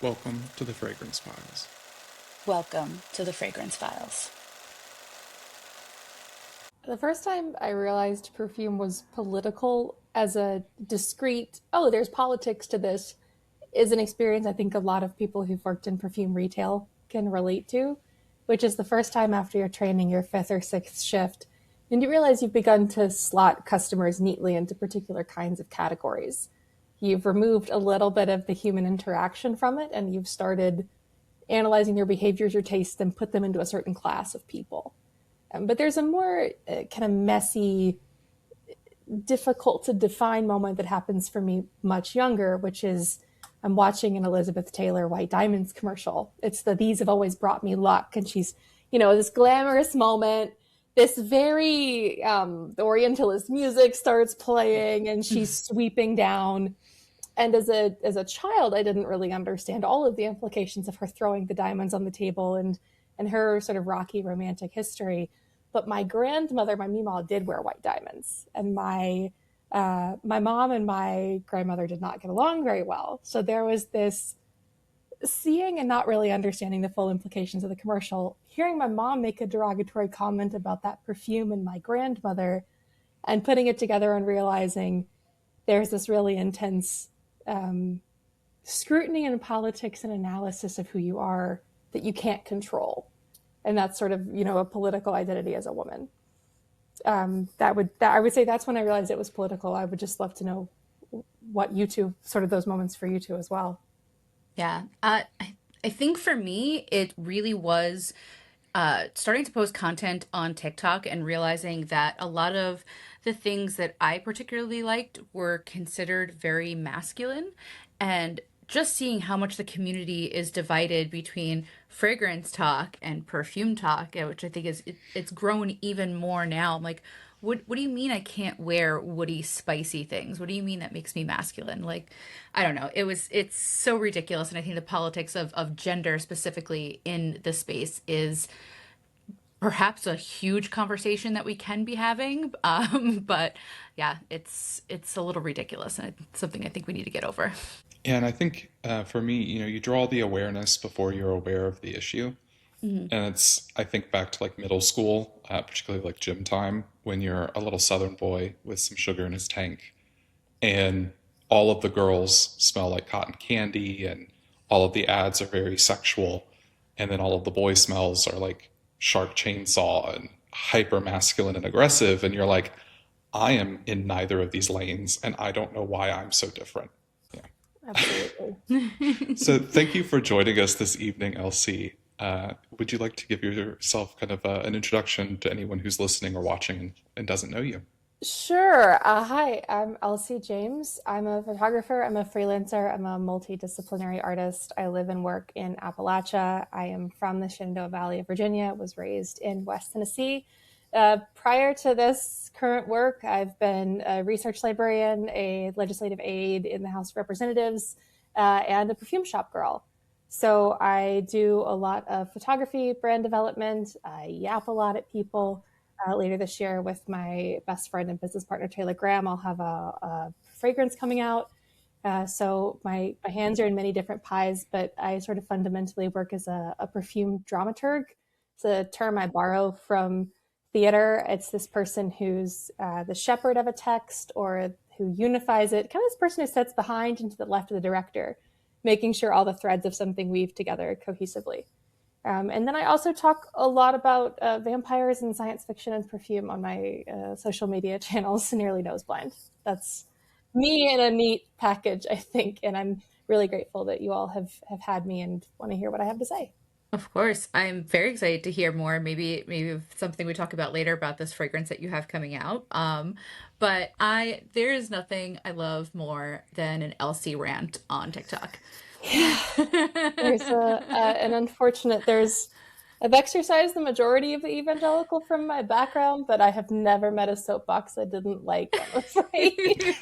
Welcome to the Fragrance Files. Welcome to the Fragrance Files. The first time I realized perfume was political as a discrete, oh, there's politics to this, is an experience I think a lot of people who've worked in perfume retail can relate to, which is the first time after your training, your fifth or sixth shift, and you realize you've begun to slot customers neatly into particular kinds of categories. You've removed a little bit of the human interaction from it, and you've started analyzing their behaviors or tastes and put them into a certain class of people. But there's a more kind of messy, difficult to define moment that happens for me much younger, which is I'm watching an Elizabeth Taylor White Diamonds commercial. It's the "These have always brought me luck," and she's, this glamorous moment. This very Orientalist music starts playing, and she's sweeping down. And as a child, I didn't really understand all of the implications of her throwing the diamonds on the table and her sort of rocky romantic history. But my grandmother, my Meemaw, did wear white diamonds, and my mom and my grandmother did not get along very well. So there was this seeing and not really understanding the full implications of the commercial, hearing my mom make a derogatory comment about that perfume and my grandmother, and putting it together and realizing there's this really intense scrutiny in politics and analysis of who you are that you can't control. And that's sort of, a political identity as a woman. I would say that's when I realized it was political. I would just love to know what you two, sort of those moments for you two as well. Yeah. I think for me, it really was starting to post content on TikTok and realizing that a lot of the things that I particularly liked were considered very masculine. And just seeing how much the community is divided between fragrance talk and perfume talk, which I think it's grown even more now. I'm like, what do you mean I can't wear woody, spicy things? What do you mean that makes me masculine? Like, I don't know. It's so ridiculous. And I think the politics of gender specifically in the space is perhaps a huge conversation that we can be having. But yeah, it's a little ridiculous, and it's something I think we need to get over. Yeah, and I think for me, you draw the awareness before you're aware of the issue. Mhm. And I think back to like middle school, particularly like gym time, when you're a little Southern boy with some sugar in his tank, and all of the girls smell like cotton candy, and all of the ads are very sexual, and then all of the boy smells are like sharp chainsaw and hyper masculine and aggressive, and you're like, I am in neither of these lanes, and I don't know why I'm so different. Yeah. Absolutely. So thank you for joining us this evening, Elsie. Would you like to give yourself kind of an introduction to anyone who's listening or watching and doesn't know you? Sure. Hi, I'm Elsie James. I'm a photographer. I'm a freelancer. I'm a multidisciplinary artist. I live and work in Appalachia. I am from the Shenandoah Valley of Virginia, was raised in West Tennessee. Prior to this current work, I've been a research librarian, a legislative aide in the House of Representatives, and a perfume shop girl. So I do a lot of photography, brand development. I yap a lot at people. Later this year, with my best friend and business partner Taylor Graham, I'll have a fragrance coming out. So my hands are in many different pies, but I sort of fundamentally work as a perfume dramaturg. It's a term I borrow from theater. It's this person who's the shepherd of a text, or who unifies it, kind of this person who sits behind and to the left of the director, making sure all the threads of something weave together cohesively. And then I also talk a lot about vampires and science fiction and perfume on my social media channels, Nearly Noseblind. That's me in a neat package, I think. And I'm really grateful that you all have had me and want to hear what I have to say. Of course, I'm very excited to hear more. Maybe something we talk about later about this fragrance that you have coming out. But there is nothing I love more than an Elsie rant on TikTok. Yeah, there's an unfortunate, I've exercised the majority of the evangelical from my background, but I have never met a soapbox I didn't like, I'm afraid.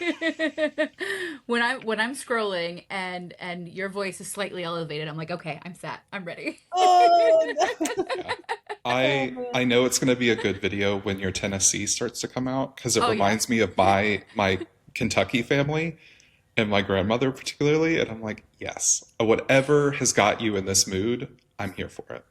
When I'm scrolling and your voice is slightly elevated, I'm like, okay, I'm set. I'm ready. Oh, no. Yeah. Oh I man. know it's going to be a good video when your Tennessee starts to come out because it Oh yeah. reminds me of my Kentucky family. and my grandmother particularly. And I'm like, yes, whatever has got you in this mood, I'm here for it.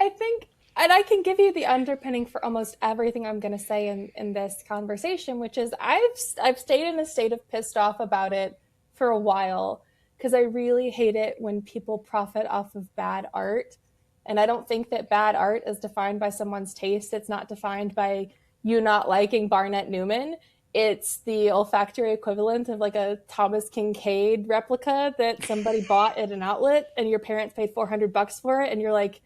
I think, and I can give you the underpinning for almost everything I'm going to say in this conversation, which is I've stayed in a state of pissed off about it for a while because I really hate it when people profit off of bad art. And I don't think that bad art is defined by someone's taste. It's not defined by you not liking Barnett Newman. It's the olfactory equivalent of like a Thomas Kincaid replica that somebody bought at an outlet and your parents paid $400 for it. And you're like,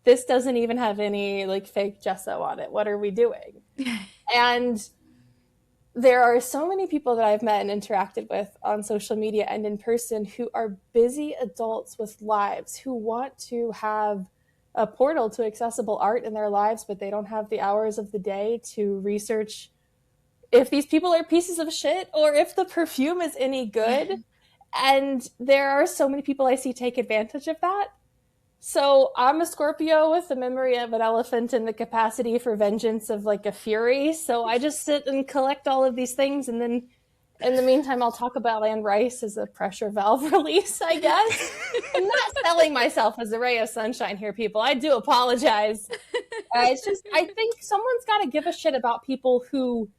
this doesn't even have any like fake gesso on it. What are we doing? And there are so many people that I've met and interacted with on social media and in person who are busy adults with lives who want to have a portal to accessible art in their lives, but they don't have the hours of the day to research if these people are pieces of shit or if the perfume is any good. And there are so many people I see take advantage of that. So I'm a Scorpio with the memory of an elephant and the capacity for vengeance of like a fury. So I just sit and collect all of these things. And then in the meantime, I'll talk about Anne Rice as a pressure valve release, I guess. I'm not selling myself as a ray of sunshine here, people. I do apologize. It's just, I think someone's got to give a shit about people who,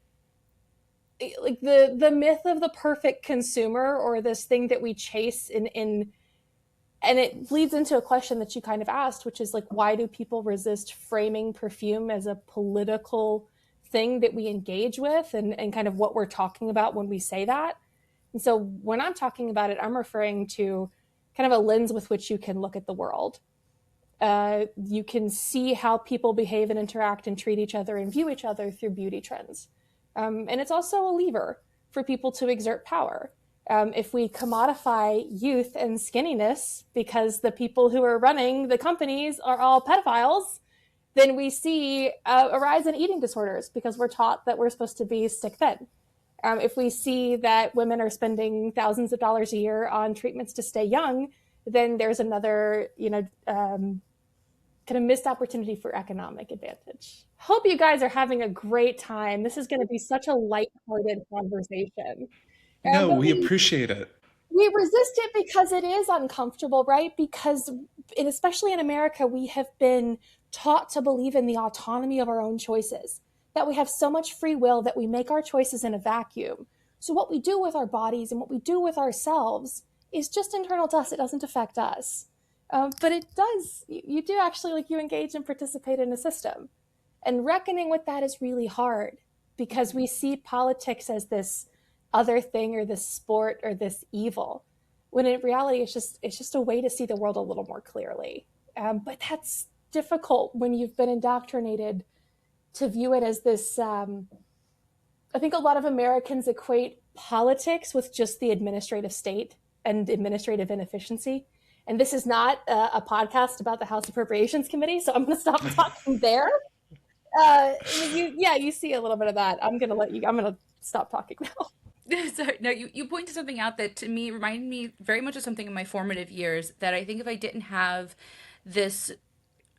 like the myth of the perfect consumer or this thing that we chase in and it leads into a question that you kind of asked, which is like, why do people resist framing perfume as a political thing that we engage with and kind of what we're talking about when we say that? And so when I'm talking about it, I'm referring to kind of a lens with which you can look at the world. You can see how people behave and interact and treat each other and view each other through beauty trends. And it's also a lever for people to exert power. If we commodify youth and skinniness because the people who are running the companies are all pedophiles, then we see a rise in eating disorders because we're taught that we're supposed to be stick thin. If we see that women are spending thousands of dollars a year on treatments to stay young, then there's another, kind of missed opportunity for economic advantage. Hope you guys are having a great time. This is going to be such a lighthearted conversation. No, But we appreciate it. we resist it because it is uncomfortable, right? Because, and especially in America, we have been taught to believe in the autonomy of our own choices, that we have so much free will that we make our choices in a vacuum. So what we do with our bodies and what we do with ourselves is just internal to us. It doesn't affect us. But it does. You do actually, like, you engage and participate in a system. And reckoning with that is really hard because we see politics as this other thing or this sport or this evil, when in reality it's just a way to see the world a little more clearly. But that's difficult when you've been indoctrinated to view it as this. I think a lot of Americans equate politics with just the administrative state and administrative inefficiency. And this is not a podcast about the House Appropriations Committee, so I'm going to stop talking there. You see a little bit of that. I'm going to stop talking now. Sorry, no, you pointed something out that to me reminded me very much of something in my formative years that I think if I didn't have this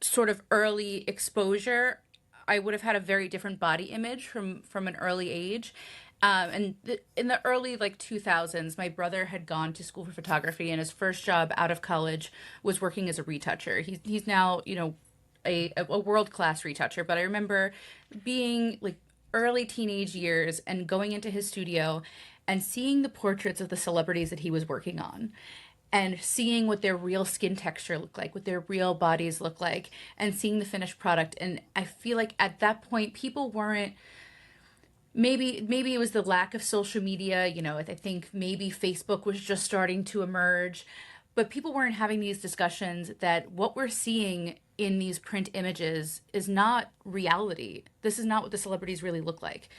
sort of early exposure, I would have had a very different body image from an early age. In the early like 2000s, my brother had gone to school for photography, and his first job out of college was working as a retoucher. He's now a world class retoucher, but I remember being like early teenage years and going into his studio and seeing the portraits of the celebrities that he was working on and seeing what their real skin texture looked like, what their real bodies look like, and seeing the finished product. And I feel like at that point, people weren't, maybe it was the lack of social media, I think maybe Facebook was just starting to emerge, but people weren't having these discussions that what we're seeing in these print images is not reality. This is not what the celebrities really look like.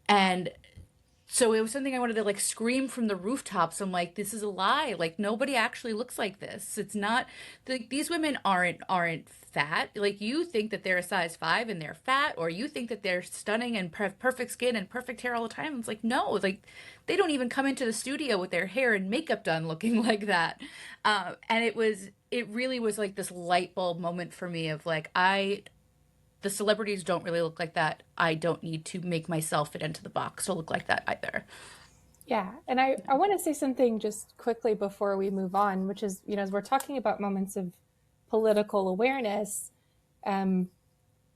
And so it was something I wanted to like scream from the rooftops. I'm like, this is a lie. Like nobody actually looks like this. It's not these women aren't fat. Like you think that they're a size 5 and they're fat, or you think that they're stunning and perfect skin and perfect hair all the time. It's like, no, like they don't even come into the studio with their hair and makeup done looking like that. And it really was like this light bulb moment for me of like, the celebrities don't really look like that. I don't need to make myself fit into the box to look like that either. Yeah, and I want to say something just quickly before we move on, which is, as we're talking about moments of political awareness, um,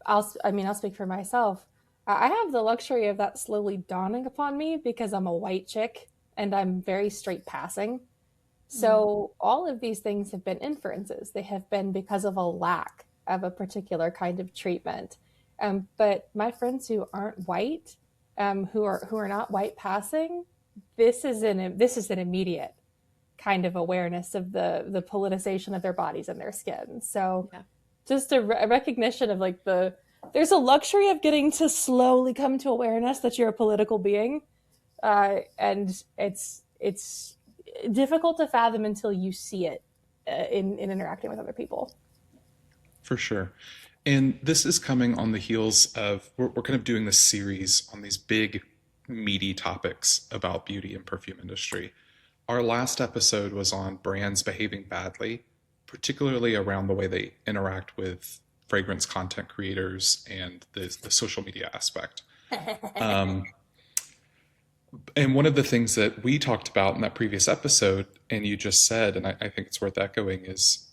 I'll speak for myself. I have the luxury of that slowly dawning upon me because I'm a white chick and I'm very straight passing. Mm. So all of these things have been inferences. They have been because of a lack of a particular kind of treatment. But my friends who aren't white, who are not white passing, this is an immediate kind of awareness of the politicization of their bodies and their skin. So Yeah. just a recognition of like there's a luxury of getting to slowly come to awareness that you're a political being, and it's difficult to fathom until you see it in interacting with other people. For sure. And this is coming on the heels of, we're kind of doing this series on these big, meaty topics about beauty and perfume industry. Our last episode was on brands behaving badly, particularly around the way they interact with fragrance content creators and the social media aspect. Um, and one of the things that we talked about in that previous episode, and you just said, and I think it's worth echoing, is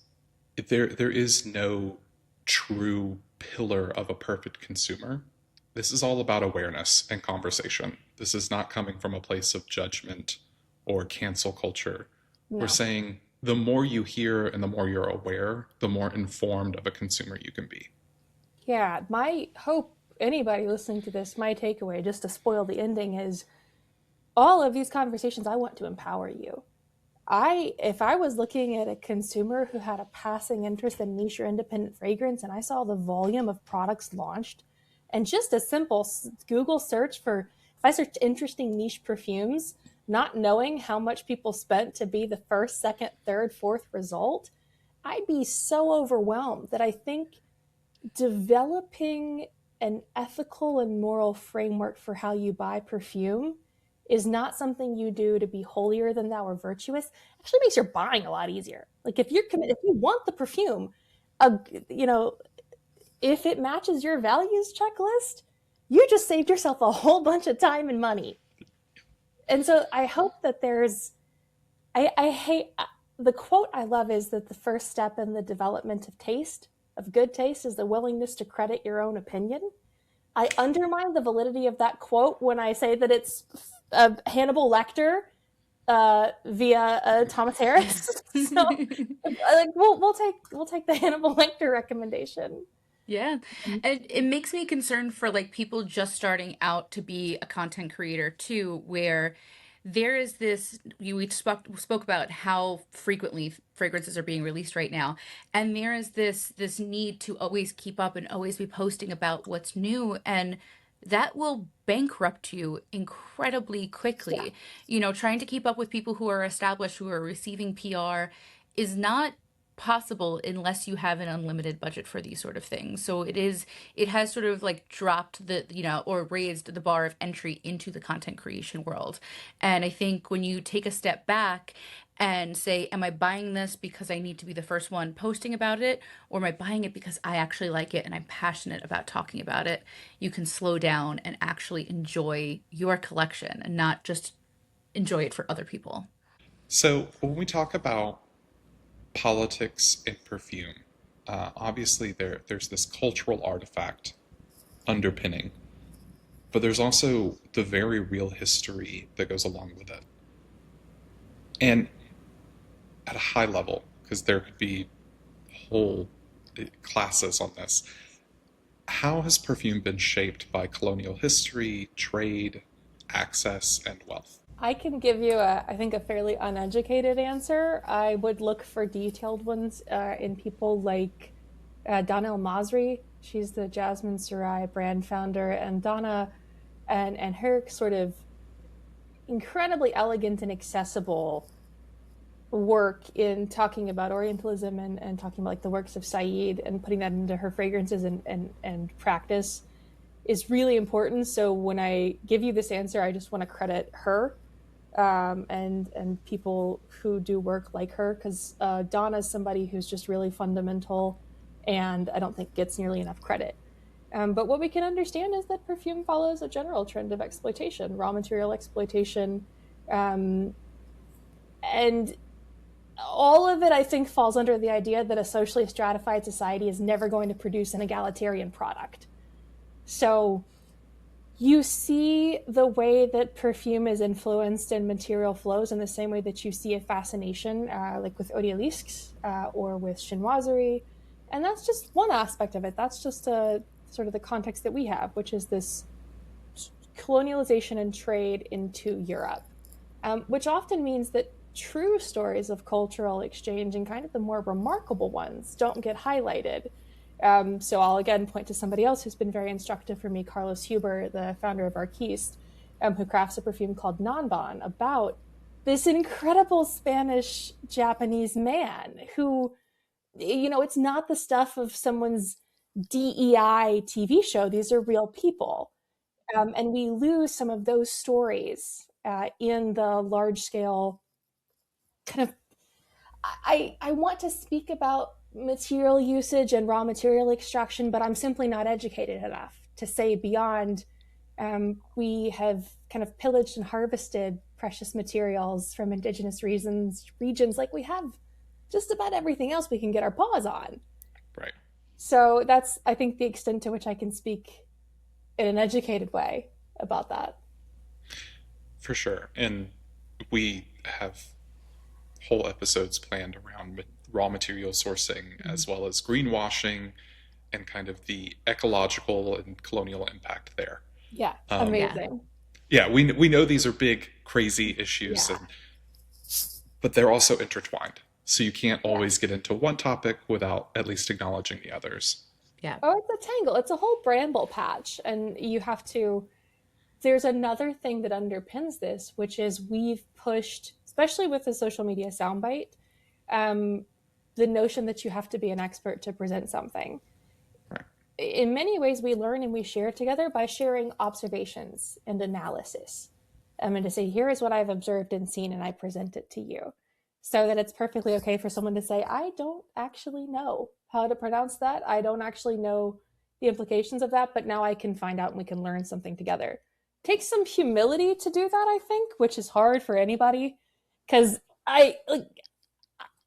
there is no true pillar of a perfect consumer. This is all about awareness and conversation. This is not coming from a place of judgment or cancel culture. We're No. saying the more you hear and the more you're aware, the more informed of a consumer you can be. Yeah, my hope, anybody listening to this, my takeaway, just to spoil the ending, is all of these conversations, I want to empower you. If I was looking at a consumer who had a passing interest in niche or independent fragrance and I saw the volume of products launched and just a simple Google search for, if I searched interesting niche perfumes, not knowing how much people spent to be the first, second, third, fourth result, I'd be so overwhelmed that I think developing an ethical and moral framework for how you buy perfume is not something you do to be holier than thou or virtuous. It actually makes your buying a lot easier. Like if you're committed, if you want the perfume, uh, you know, if it matches your values checklist, you just saved yourself a whole bunch of time and money. And so I hope that I hate, the quote I love is that the first step in the development of taste, of good taste, is the willingness to credit your own opinion. I undermine the validity of that quote when I say that it's Hannibal Lecter via Thomas Harris. So, like, we'll take the Hannibal Lecter recommendation. Yeah. And it makes me concerned for like people just starting out to be a content creator too, where there is this we spoke about how frequently fragrances are being released right now. And there is this need to always keep up and always be posting about what's new. And that will bankrupt you incredibly Yeah, quickly. Trying to keep up with people who are established, who are receiving PR is not possible unless you have an unlimited budget for these sort of things. So it has sort of like dropped or raised the bar of entry into the content creation world. And I think when you take a step back and say, am I buying this because I need to be the first one posting about it, or am I buying it because I actually like it and I'm passionate about talking about it, you can slow down and actually enjoy your collection and not just enjoy it for other people. So when we talk about politics and perfume, obviously there's this cultural artifact underpinning, but there's also the very real history that goes along with it. And at a high level, because there could be whole classes on this, how has perfume been shaped by colonial history, trade, access, and wealth? I can give you I think, a fairly uneducated answer. I would look for detailed ones in people like Donna El Masri. She's the Jasmine Sarai brand founder, and Donna and her sort of incredibly elegant and accessible work in talking about Orientalism and talking about like the works of Said and putting that into her fragrances and practice is really important. So when I give you this answer, I just want to credit her and people who do work like her, because Donna is somebody who's just really fundamental and I don't think gets nearly enough credit. But what we can understand is that perfume follows a general trend of exploitation, raw material exploitation, Um, and all of it, I think, falls under the idea that a socially stratified society is never going to produce an egalitarian product. So you see the way that perfume is influenced in material flows in the same way that you see a fascination, like with odalisques or with chinoiserie. And that's just one aspect of it. That's just a sort of the context that we have, which is this colonialization and trade into Europe, which often means that true stories of cultural exchange and kind of the more remarkable ones don't get highlighted. So I'll again point to somebody else who's been very instructive for me, Carlos Huber, the founder of Arquiste, who crafts a perfume called Nanban about this incredible Spanish Japanese man who, it's not the stuff of someone's DEI TV show. These are real people. And we lose some of those stories in the large scale kind of. I want to speak about material usage and raw material extraction, but I'm simply not educated enough to say beyond. We have kind of pillaged and harvested precious materials from indigenous regions like we have just about everything else we can get our paws on. Right. So that's, I think, the extent to which I can speak in an educated way about that. For sure. And we have whole episodes planned around raw material sourcing as well as greenwashing and kind of the ecological and colonial impact there. Yeah, Yeah. amazing. Yeah, we know these are big, crazy issues, Yeah. but they're also intertwined. So you can't Yeah. always get into one topic without at least acknowledging the others. Yeah. Oh, it's a tangle. It's a whole bramble patch. And you have to, there's another thing that underpins this, which is we've pushed, especially with the social media soundbite, the notion that you have to be an expert to present something. Right. In many ways, we learn and we share together by sharing observations and analysis. And to say, here is what I've observed and seen, and I present it to you. So that it's perfectly okay for someone to say, I don't actually know how to pronounce that. I don't actually know the implications of that, but now I can find out and we can learn something together. Takes some humility to do that, I think, which is hard for anybody. Because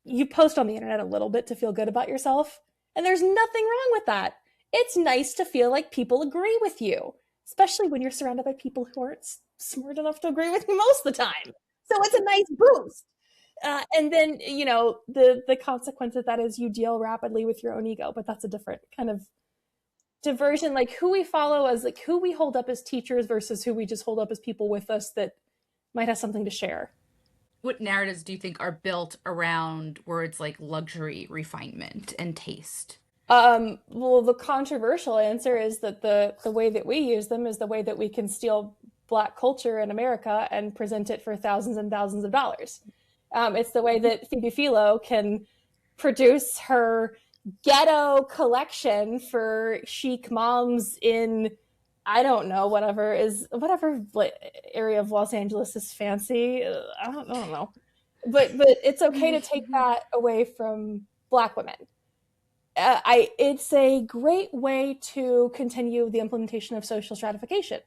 you post on the internet a little bit to feel good about yourself, and there's nothing wrong with that. It's nice to feel like people agree with you, especially when you're surrounded by people who aren't smart enough to agree with you most of the time. So it's a nice boost. And then, the consequence of that is you deal rapidly with your own ego, but that's a different kind of diversion, like who we follow as like who we hold up as teachers versus who we just hold up as people with us that might have something to share. What narratives do you think are built around words like luxury, refinement, and taste? Well, the controversial answer is that the way that we use them is the way that we can steal Black culture in America and present it for thousands and thousands of dollars. It's the way that Phoebe Philo can produce her ghetto collection for chic moms in, I don't know, whatever area of Los Angeles is fancy. I don't know, but it's okay to take that away from Black women. It's a great way to continue the implementation of social stratification,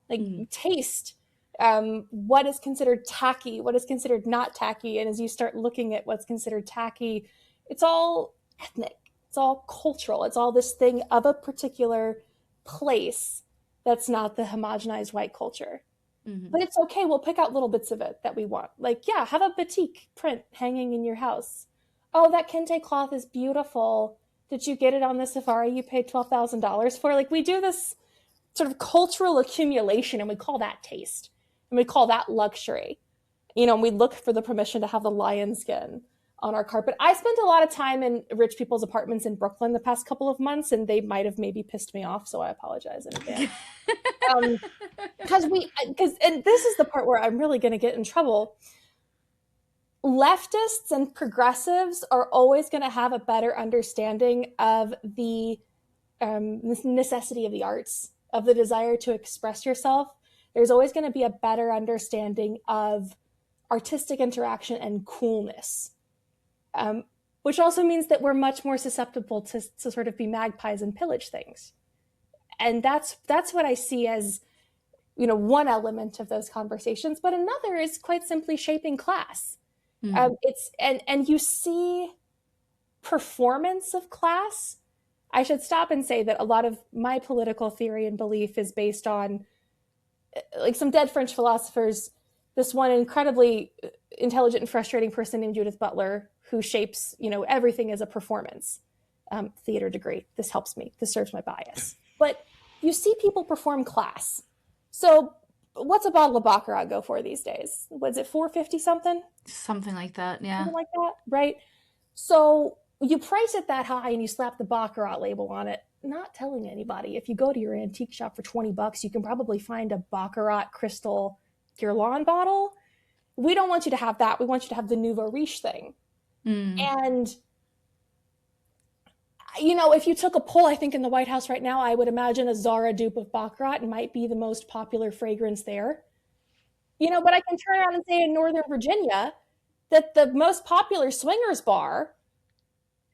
like taste. What is considered tacky, what is considered not tacky, and as you start looking at what's considered tacky, it's all ethnic, it's all cultural, it's all this thing of a particular place that's not the homogenized white culture. But it's okay, we'll pick out little bits of it that we want. Like, yeah, have a batik print hanging in your house. Oh, that kente cloth is beautiful. Did you get it on the safari you paid $12,000 for? Like, we do this sort of cultural accumulation, and we call that taste. And we call that luxury. And we look for the permission to have the lion skin on our carpet. I spent a lot of time in rich people's apartments in Brooklyn the past couple of months, and they might have maybe pissed me off, so I apologize in advance. And this is the part where I'm really going to get in trouble. Leftists and progressives are always going to have a better understanding of the necessity of the arts, of the desire to express yourself. There's always going to be a better understanding of artistic interaction and coolness, which also means that we're much more susceptible to sort of be magpies and pillage things. And that's what I see as one element of those conversations, but another is quite simply shaping class. Mm. It's and you see performance of class. I should stop and say that a lot of my political theory and belief is based on like some dead French philosophers. This one incredibly intelligent and frustrating person named Judith Butler, who shapes, everything as a performance. Theater degree. This helps me. This serves my bias. But you see people perform class. So what's a bottle of Baccarat go for these days? Was it 450 something? Something like that. Yeah. Something like that, right? So you price it that high and you slap the Baccarat label on it, not telling anybody. If you go to your antique shop for $20, you can probably find a Baccarat crystal Guerlain bottle. We don't want you to have that. We want you to have the Nouveau Riche thing. Mm. And, if you took a poll, I think in the White House right now, I would imagine a Zara dupe of Baccarat might be the most popular fragrance there. But I can turn around and say in Northern Virginia that the most popular swingers bar,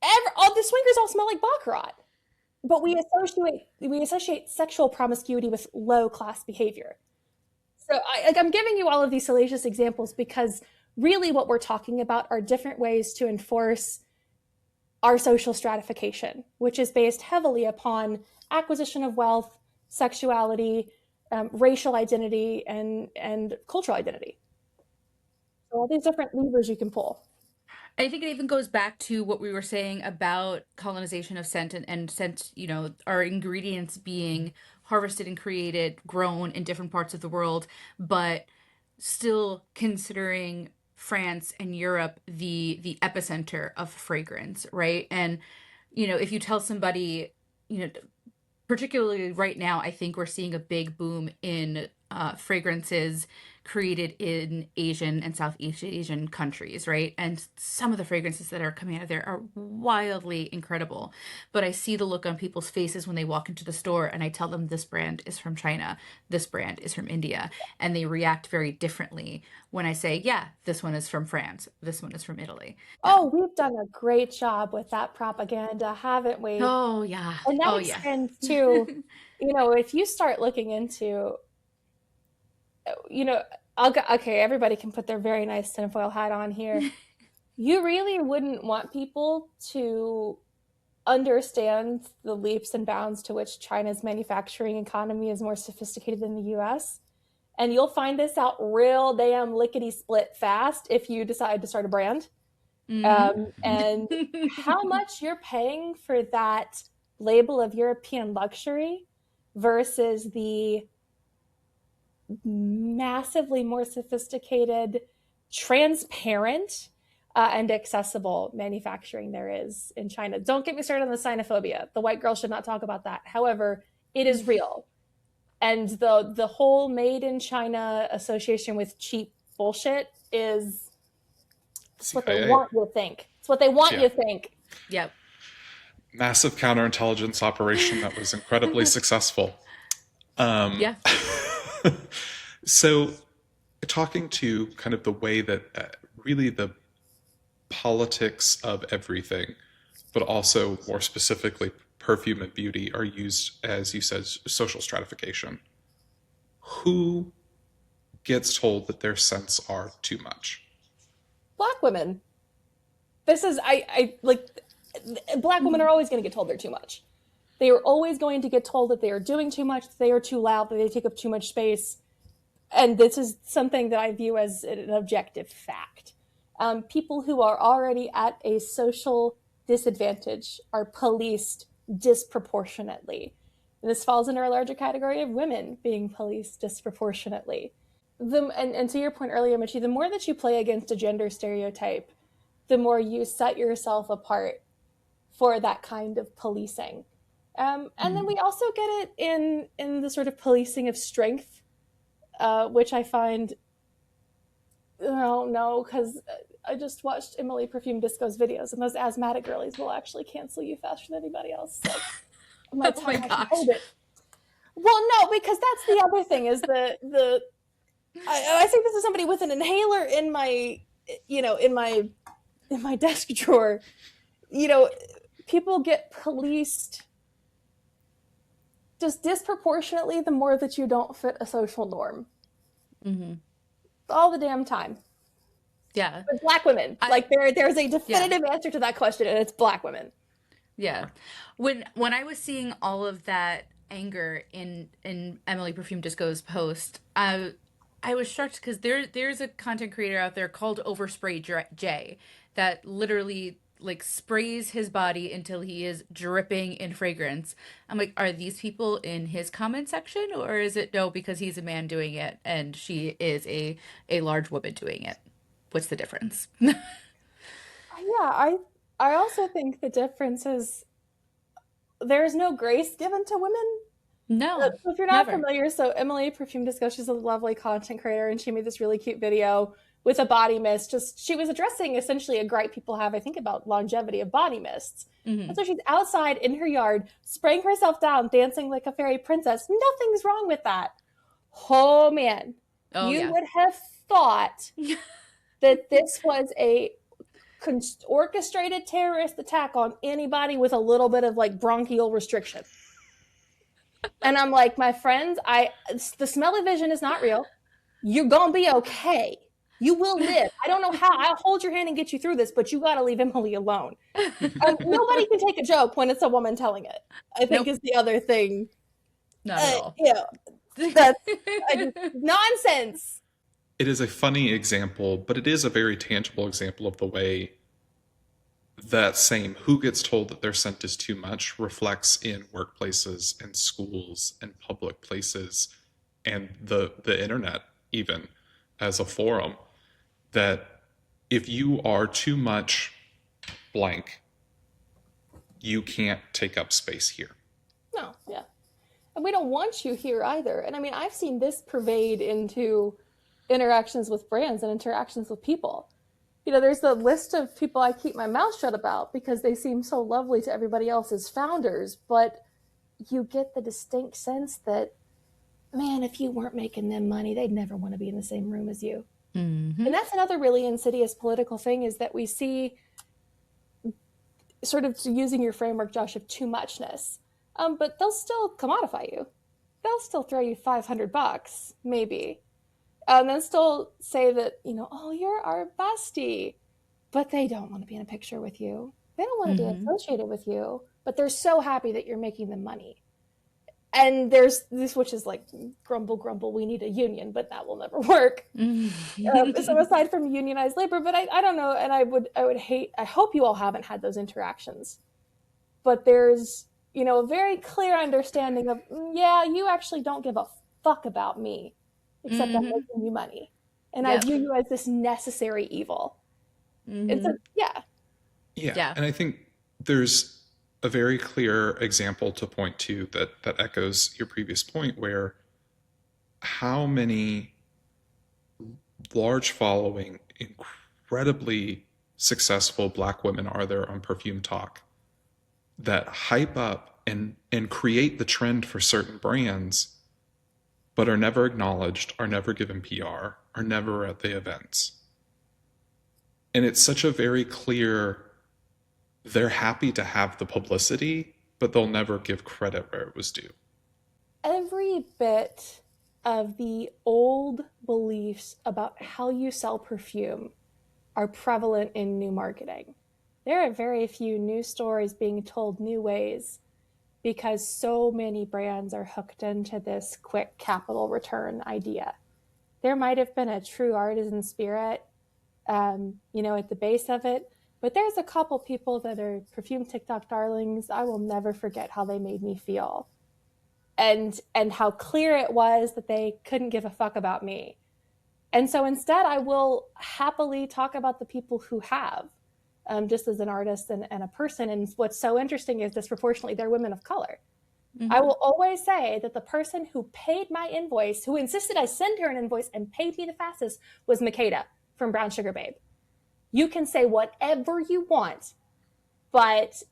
all the swingers all smell like Baccarat. But we associate sexual promiscuity with low class behavior. So I'm giving you all of these salacious examples because really what we're talking about are different ways to enforce our social stratification, which is based heavily upon acquisition of wealth, sexuality, racial identity, and cultural identity. So all these different levers you can pull. I think it even goes back to what we were saying about colonization of scent and scent, our ingredients being harvested and created, grown in different parts of the world, but still considering France and Europe the epicenter of fragrance, right? And if you tell somebody, particularly right now, I think we're seeing a big boom in fragrances created in Asian and Southeast Asian countries, right? And some of the fragrances that are coming out of there are wildly incredible. But I see the look on people's faces when they walk into the store and I tell them this brand is from China, this brand is from India, and they react very differently when I say, yeah, this one is from France, this one is from Italy. Oh, we've done a great job with that propaganda, haven't we? Oh, yeah. And that Oh, yeah. extends to, if you start looking into, okay, everybody can put their very nice tinfoil hat on here. You really wouldn't want people to understand the leaps and bounds to which China's manufacturing economy is more sophisticated than the US. And you'll find this out real damn lickety split fast if you decide to start a brand. And how much you're paying for that label of European luxury versus the massively more sophisticated, transparent, and accessible manufacturing there is in China. Don't get me started on the xenophobia. The white girl should not talk about that. However, it is real. And the whole made in China association with cheap bullshit is it's what they want you to think. It's what they want you to think. Yep. Massive counterintelligence operation that was incredibly successful. Yeah. So, talking to kind of the way that really the politics of everything, but also more specifically perfume and beauty, are used, as you said, social stratification. Who gets told that their scents are too much? Black women. This is I like black women are always going to get told they're too much. They are always going to get told that they are doing too much, that they are too loud, that they take up too much space. And this is something that I view as an objective fact. People who are already at a social disadvantage are policed disproportionately. And this falls under a larger category of women being policed disproportionately. And to your point earlier, Michi, the more that you play against a gender stereotype, the more you set yourself apart for that kind of policing. And then we also get it in the sort of policing of strength, which I find, no, because I just watched Emily Perfume Disco's videos, and those asthmatic girlies will actually cancel you faster than anybody else. Like, my Oh my tongue, I can gosh. hold it. Well, no, because that's the other thing is I think this is somebody with an inhaler in my, in my desk drawer. People get policed just disproportionately the more that you don't fit a social norm. Mm-hmm. All the damn time. Yeah. But Black women. I Like there's a yeah. definitive answer to that question, and it's Black women. Yeah. When I was seeing all of that anger in Emily Perfume Disco's post, I was shocked because there's a content creator out there called Overspray J that literally like sprays his body until he is dripping in fragrance. I'm like, are these people in his comment section, or is it no because he's a man doing it and she is a large woman doing it? What's the difference? Yeah, I also think the difference is there's no grace given to women. No, So if you're not never. familiar, so Emily Perfume Disco, she's a lovely content creator, and she made this really cute video with a body mist. Just she was addressing essentially a gripe people have, I think, about longevity of body mists. And Hmm. so she's outside in her yard, spraying herself down, dancing like a fairy princess. Nothing's wrong with that. Oh man, Oh you yeah. would have thought that this was a orchestrated terrorist attack on anybody with a little bit of like bronchial restriction. And I'm like, my friends, the smell-o-vision is not real. You're gonna be okay. You will live. I don't know how. I'll hold your hand and get you through this, but you got to leave Emily alone. Nobody can take a joke when it's a woman telling it. I think Nope, is the other thing. not at all. You know, that's just nonsense. It is a funny example, but it is a very tangible example of the way that same who gets told that their scent is too much reflects in workplaces and schools and public places and the internet even as a forum, that if you are too much blank, you can't take up space here. No, yeah. And we don't want you here either. And I mean, I've seen this pervade into interactions with brands and interactions with people. There's the list of people I keep my mouth shut about because they seem so lovely to everybody else as founders, but you get the distinct sense that, man, if you weren't making them money, they'd never want to be in the same room as you. Hmm. And that's another really insidious political thing is that we see, sort of using your framework, Josh, of too muchness. But they'll still commodify you. They'll still throw you $500, maybe. And then still say that, oh, you're our bestie. But they don't want to be in a picture with you. They don't want to be Hmm. associated with you. But they're so happy that you're making them money. And there's this, which is like, grumble, grumble, we need a union, but that will never work. So aside from unionized labor, but I don't know, and I hope you all haven't had those interactions. But there's, a very clear understanding of, yeah, you actually don't give a fuck about me, except I'm Hmm. making you money. And I Yep. view you as this necessary evil. And so, Hmm. yeah. Yeah, Yeah. and I think there's a very clear example to point to that echoes your previous point, where how many large following, incredibly successful Black women are there on Perfume Talk that hype up and create the trend for certain brands, but are never acknowledged, are never given PR, are never at the events. And it's such a very clear, they're happy to have the publicity, but they'll never give credit where it was due. Every bit of the old beliefs about how you sell perfume are prevalent in new marketing. There are very few new stories being told new ways because so many brands are hooked into this quick capital return idea. There might have been a true artisan spirit, at the base of it, but there's a couple people that are perfume TikTok darlings. I will never forget how they made me feel, and how clear it was that they couldn't give a fuck about me. And so instead, I will happily talk about the people who have, just as an artist and a person. And what's so interesting is disproportionately they're women of color. I Hmm. will always say that the person who paid my invoice, who insisted I send her an invoice and paid me the fastest, was Makeda from Brown Sugar Babe. You can say whatever you want, but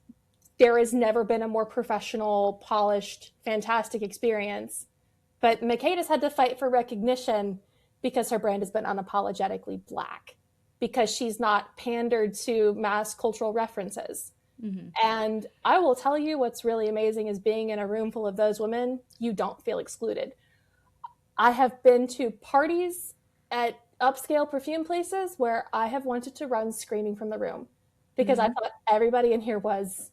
there has never been a more professional, polished, fantastic experience. But Makeda's had to fight for recognition because her brand has been unapologetically Black, because she's not pandered to mass cultural references. Hmm. And I will tell you what's really amazing is being in a room full of those women, you don't feel excluded. I have been to parties at upscale perfume places where I have wanted to run screaming from the room because I Hmm. thought everybody in here was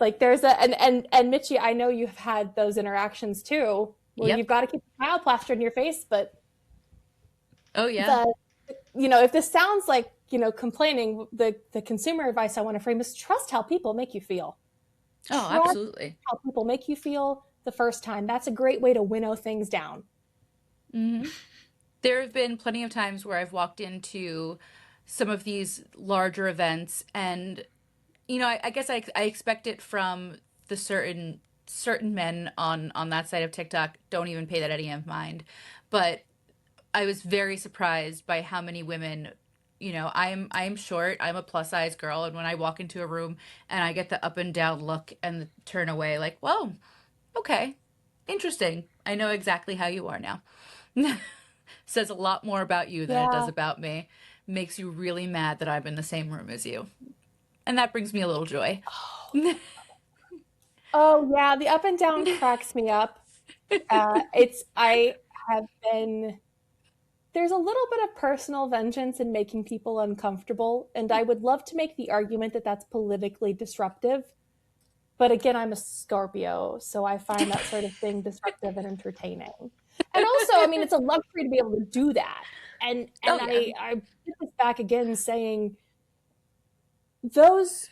like there's a and Mitchie, I know you've had those interactions too, where Yep. you've got to keep a smile plastered in your face, but Oh yeah. the if this sounds like complaining, the consumer advice I want to frame is trust how people make you feel. Oh, Trust absolutely. how people make you feel the first time. That's a great way to winnow things down. Hmm. There have been plenty of times where I've walked into some of these larger events, and I guess I expect it from the certain men on that side of TikTok. Don't even pay that any of mind, but I was very surprised by how many women. I'm short. I'm a plus size girl, and when I walk into a room and I get the up and down look and the turn away, like, whoa, okay, interesting. I know exactly how you are now. Says a lot more about you than it does Yeah. about me. Makes you really mad that I'm in the same room as you. And that brings me a little joy. Oh yeah, the up and down cracks me up. It's I have been there's a little bit of personal vengeance in making people uncomfortable, and I would love to make the argument that that's politically disruptive. But again, I'm a Scorpio, so I find that sort of thing disruptive and entertaining. And also, I mean, it's a luxury to be able to do that. And Oh yeah. I put this back again saying those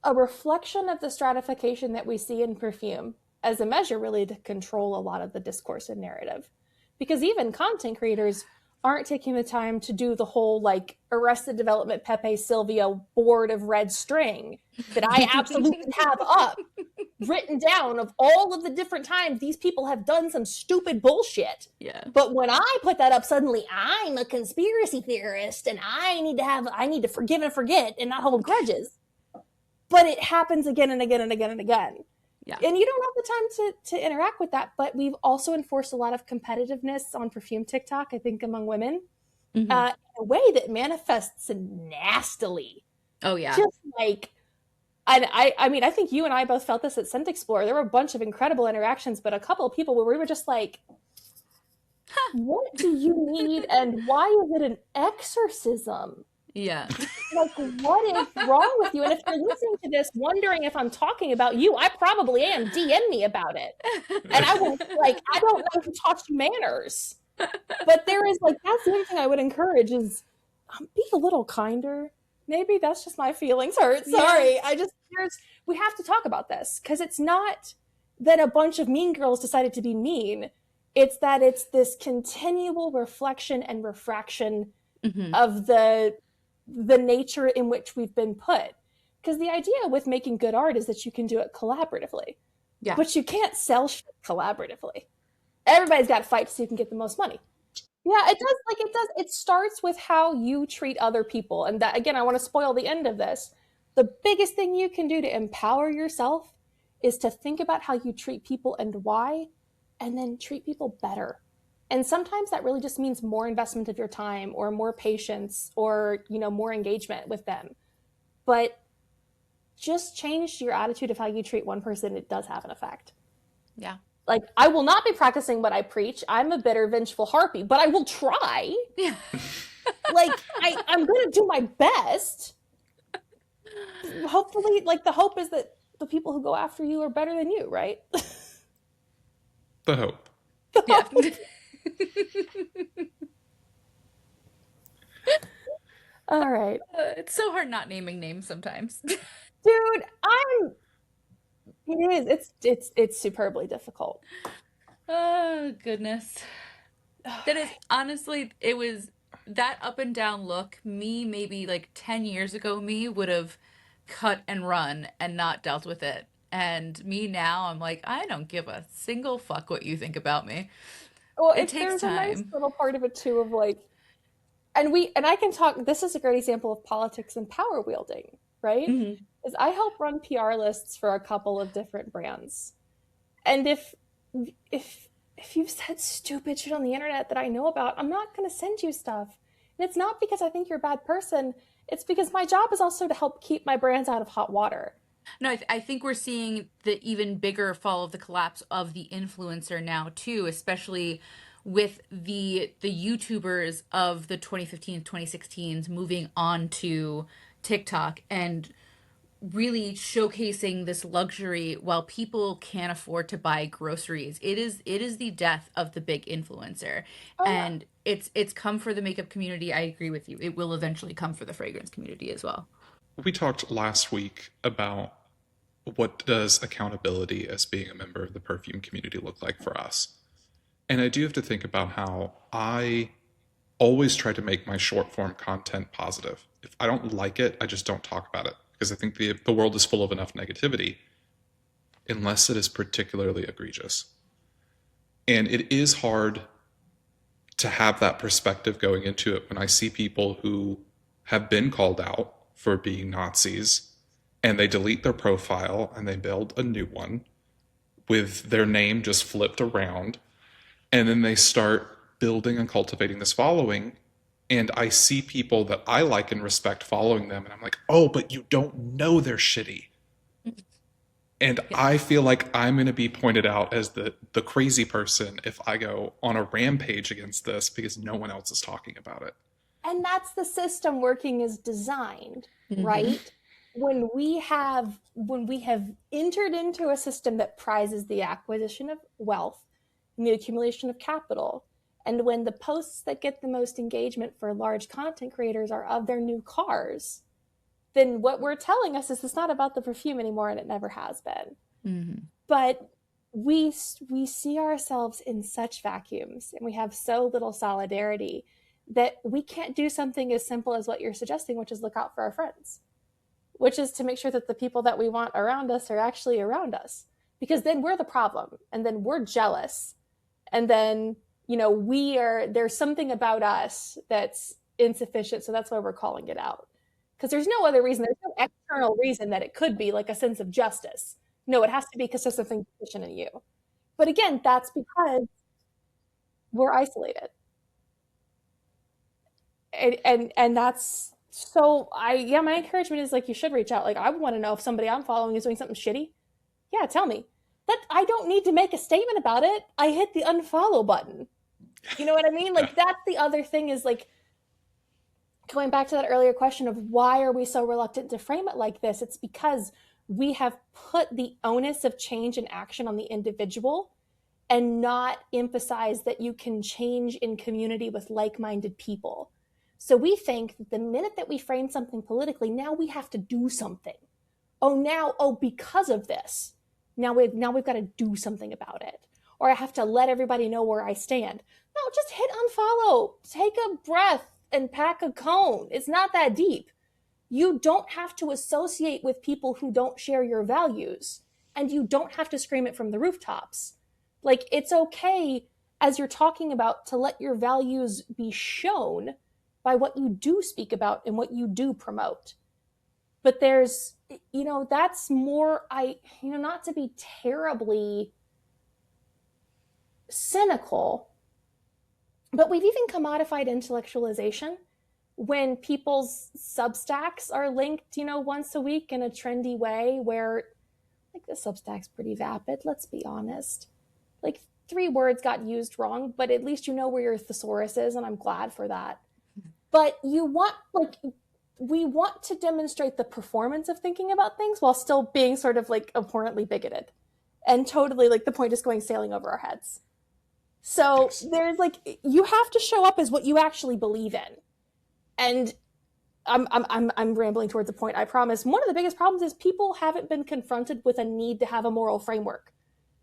a reflection of the stratification that we see in perfume as a measure really to control a lot of the discourse and narrative. Because even content creators aren't taking the time to do the whole like Arrested Development Pepe Sylvia board of red string that I absolutely have up written down of all of the different times these people have done some stupid bullshit. Yeah. But when I put that up, suddenly I'm a conspiracy theorist and I need to forgive and forget and not hold grudges. But it happens again and again and again and again. Yeah. And you don't have the time to interact with that. But we've also enforced a lot of competitiveness on perfume TikTok, I think, among women, Hmm. in a way that manifests nastily. Oh yeah. Just like, and I mean, I think you and I both felt this at Scent Explorer. There were a bunch of incredible interactions, but a couple of people where we were just like, what do you need and why is it an exorcism? Yeah. Like, what is wrong with you? And if you're listening to this wondering if I'm talking about you, I probably am. DM me about it. And I will, like, I don't know who taught you manners. But there is, like, that's the only thing I would encourage is be a little kinder. Maybe that's just my feelings hurt. Yeah. Sorry. We have to talk about this because it's not that a bunch of mean girls decided to be mean. It's that it's this continual reflection and refraction Hmm. of the nature in which we've been put. Because the idea with making good art is that you can do it collaboratively, Yeah. but you can't sell shit collaboratively. Everybody's got to fight so you can get the most money. Yeah, it does. Like it does. It starts with how you treat other people, and that again, I want to spoil the end of this. The biggest thing you can do to empower yourself is to think about how you treat people and why, and then treat people better. And sometimes that really just means more investment of your time or more patience or more engagement with them. But just change your attitude of how you treat one person. It does have an effect. Yeah. Like I will not be practicing what I preach. I'm a bitter, vengeful harpy, but I will try. Yeah. Like I'm going to do my best. Hopefully, like the hope is that the people who go after you are better than you, right? The hope. Yeah. All right, It's so hard not naming names sometimes. dude. It is. It's superbly difficult. Oh, goodness. That is honestly, it was that up and down look. Me, maybe like 10 years ago, me would have cut and run and not dealt with it. And me now, I'm like, I don't give a single fuck what you think about me. Well, It takes there's a nice time. little part of it too of like, and I can talk. This is a great example of politics and power wielding, right? Hmm. Is I help run PR lists for a couple of different brands, and if if you've said stupid shit on the internet that I know about, I'm not going to send you stuff. And it's not because I think you're a bad person. It's because my job is also to help keep my brands out of hot water. No, I think we're seeing the even bigger fall of the collapse of the influencer now too, especially with the YouTubers of the 2015 2016s moving on to TikTok and really showcasing this luxury while people can't afford to buy groceries. It is the death of the big influencer. Oh yeah. And it's come for the makeup community. I agree with you. It will eventually come for the fragrance community as well. We talked last week about what does accountability as being a member of the perfume community look like for us. And I do have to think about how I always try to make my short form content positive. If I don't like it, I just don't talk about it because I think the world is full of enough negativity unless it is particularly egregious. And it is hard to have that perspective going into it when I see people who have been called out for being Nazis and they delete their profile and they build a new one with their name just flipped around. And then they start building and cultivating this following. And I see people that I like and respect following them. And I'm like, oh, but you don't know they're shitty. And Yeah. I feel like I'm going to be pointed out as the crazy person if I go on a rampage against this because no one else is talking about it. And that's the system working as designed, Mhm. right? When we have entered into a system that prizes the acquisition of wealth and the accumulation of capital, and when the posts that get the most engagement for large content creators are of their new cars, then what we're telling us is it's not about the perfume anymore, and it never has been. Mhm. But we see ourselves in such vacuums, and we have so little solidarity that we can't do something as simple as what you're suggesting, which is look out for our friends, which is to make sure that the people that we want around us are actually around us, because then we're the problem, and then we're jealous, and then there's something about us that's insufficient, so that's why we're calling it out, because there's no other reason, there's no external reason that it could be like a sense of justice. No, it has to be because there's something deficient in you. But again, that's because we're isolated. And that's so I yeah, my encouragement is like you should reach out. Like I want to know if somebody I'm following is doing something shitty. Yeah, tell me. That I don't need to make a statement about it. I hit the unfollow button. You know what I mean? Yeah. Like that's the other thing is like going back to that earlier question of why are we so reluctant to frame it like this? It's because we have put the onus of change and action on the individual and not emphasize that you can change in community with like-minded people. So we think that the minute that we frame something politically, now we have to do something. Because of this, now we've got to do something about it. Or I have to let everybody know where I stand. No, just hit unfollow, take a breath, and pack a cone. It's not that deep. You don't have to associate with people who don't share your values, and you don't have to scream it from the rooftops. Like, it's okay, as you're talking about, to let your values be shown by what you do speak about and what you do promote. But that's more, not to be terribly cynical, but we've even commodified intellectualization when people's Substacks are linked, once a week in a trendy way where, like, the Substack's pretty vapid, let's be honest. Like, 3 words got used wrong, but at least you know where your thesaurus is, and I'm glad for that. But we want to demonstrate the performance of thinking about things while still being sort of like abhorrently bigoted and totally like the point is going sailing over our heads. So Yes. there's like you have to show up as what you actually believe in. And I'm rambling towards the point, I promise. One of the biggest problems is people haven't been confronted with a need to have a moral framework.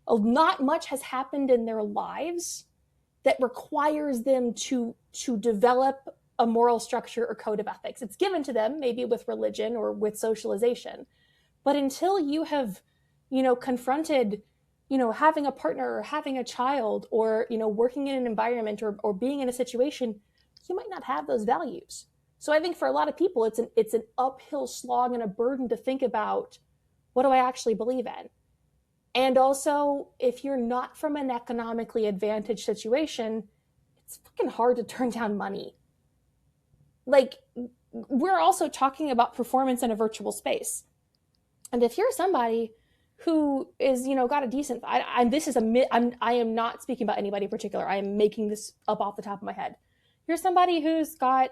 Not much has happened in their lives that requires them to develop a moral structure or code of ethics. It's given to them, maybe with religion or with socialization. But until you have, confronted, having a partner or having a child or, working in an environment or being in a situation, you might not have those values. So I think for a lot of people, it's an uphill slog and a burden to think about, what do I actually believe in? And also, if you're not from an economically advantaged situation, it's fucking hard to turn down money. Like, we're also talking about performance in a virtual space. And if you're somebody who is, got a decent, I am not speaking about anybody in particular. I am making this up off the top of my head. You're somebody who's got,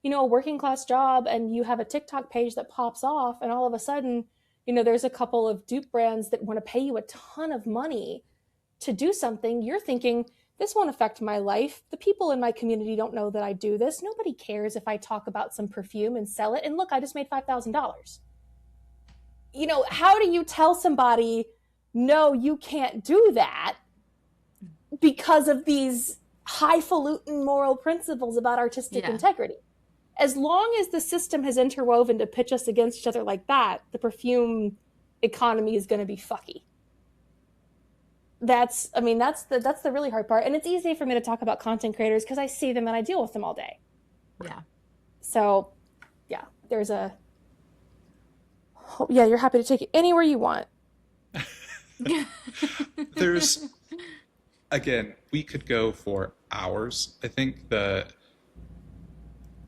a working class job, and you have a TikTok page that pops off, and all of a sudden, there's a couple of dupe brands that want to pay you a ton of money to do something. You're thinking, this won't affect my life. The people in my community don't know that I do this. Nobody cares if I talk about some perfume and sell it. And look, I just made $5,000. How do you tell somebody, no, you can't do that because of these highfalutin moral principles about artistic integrity? As long as the system has interwoven to pitch us against each other like that, the perfume economy is going to be fucky. That's the really hard part. And it's easy for me to talk about content creators because I see them and I deal with them all day. Yeah. So, yeah, you're happy to take it anywhere you want. There's, again, we could go for hours. I think the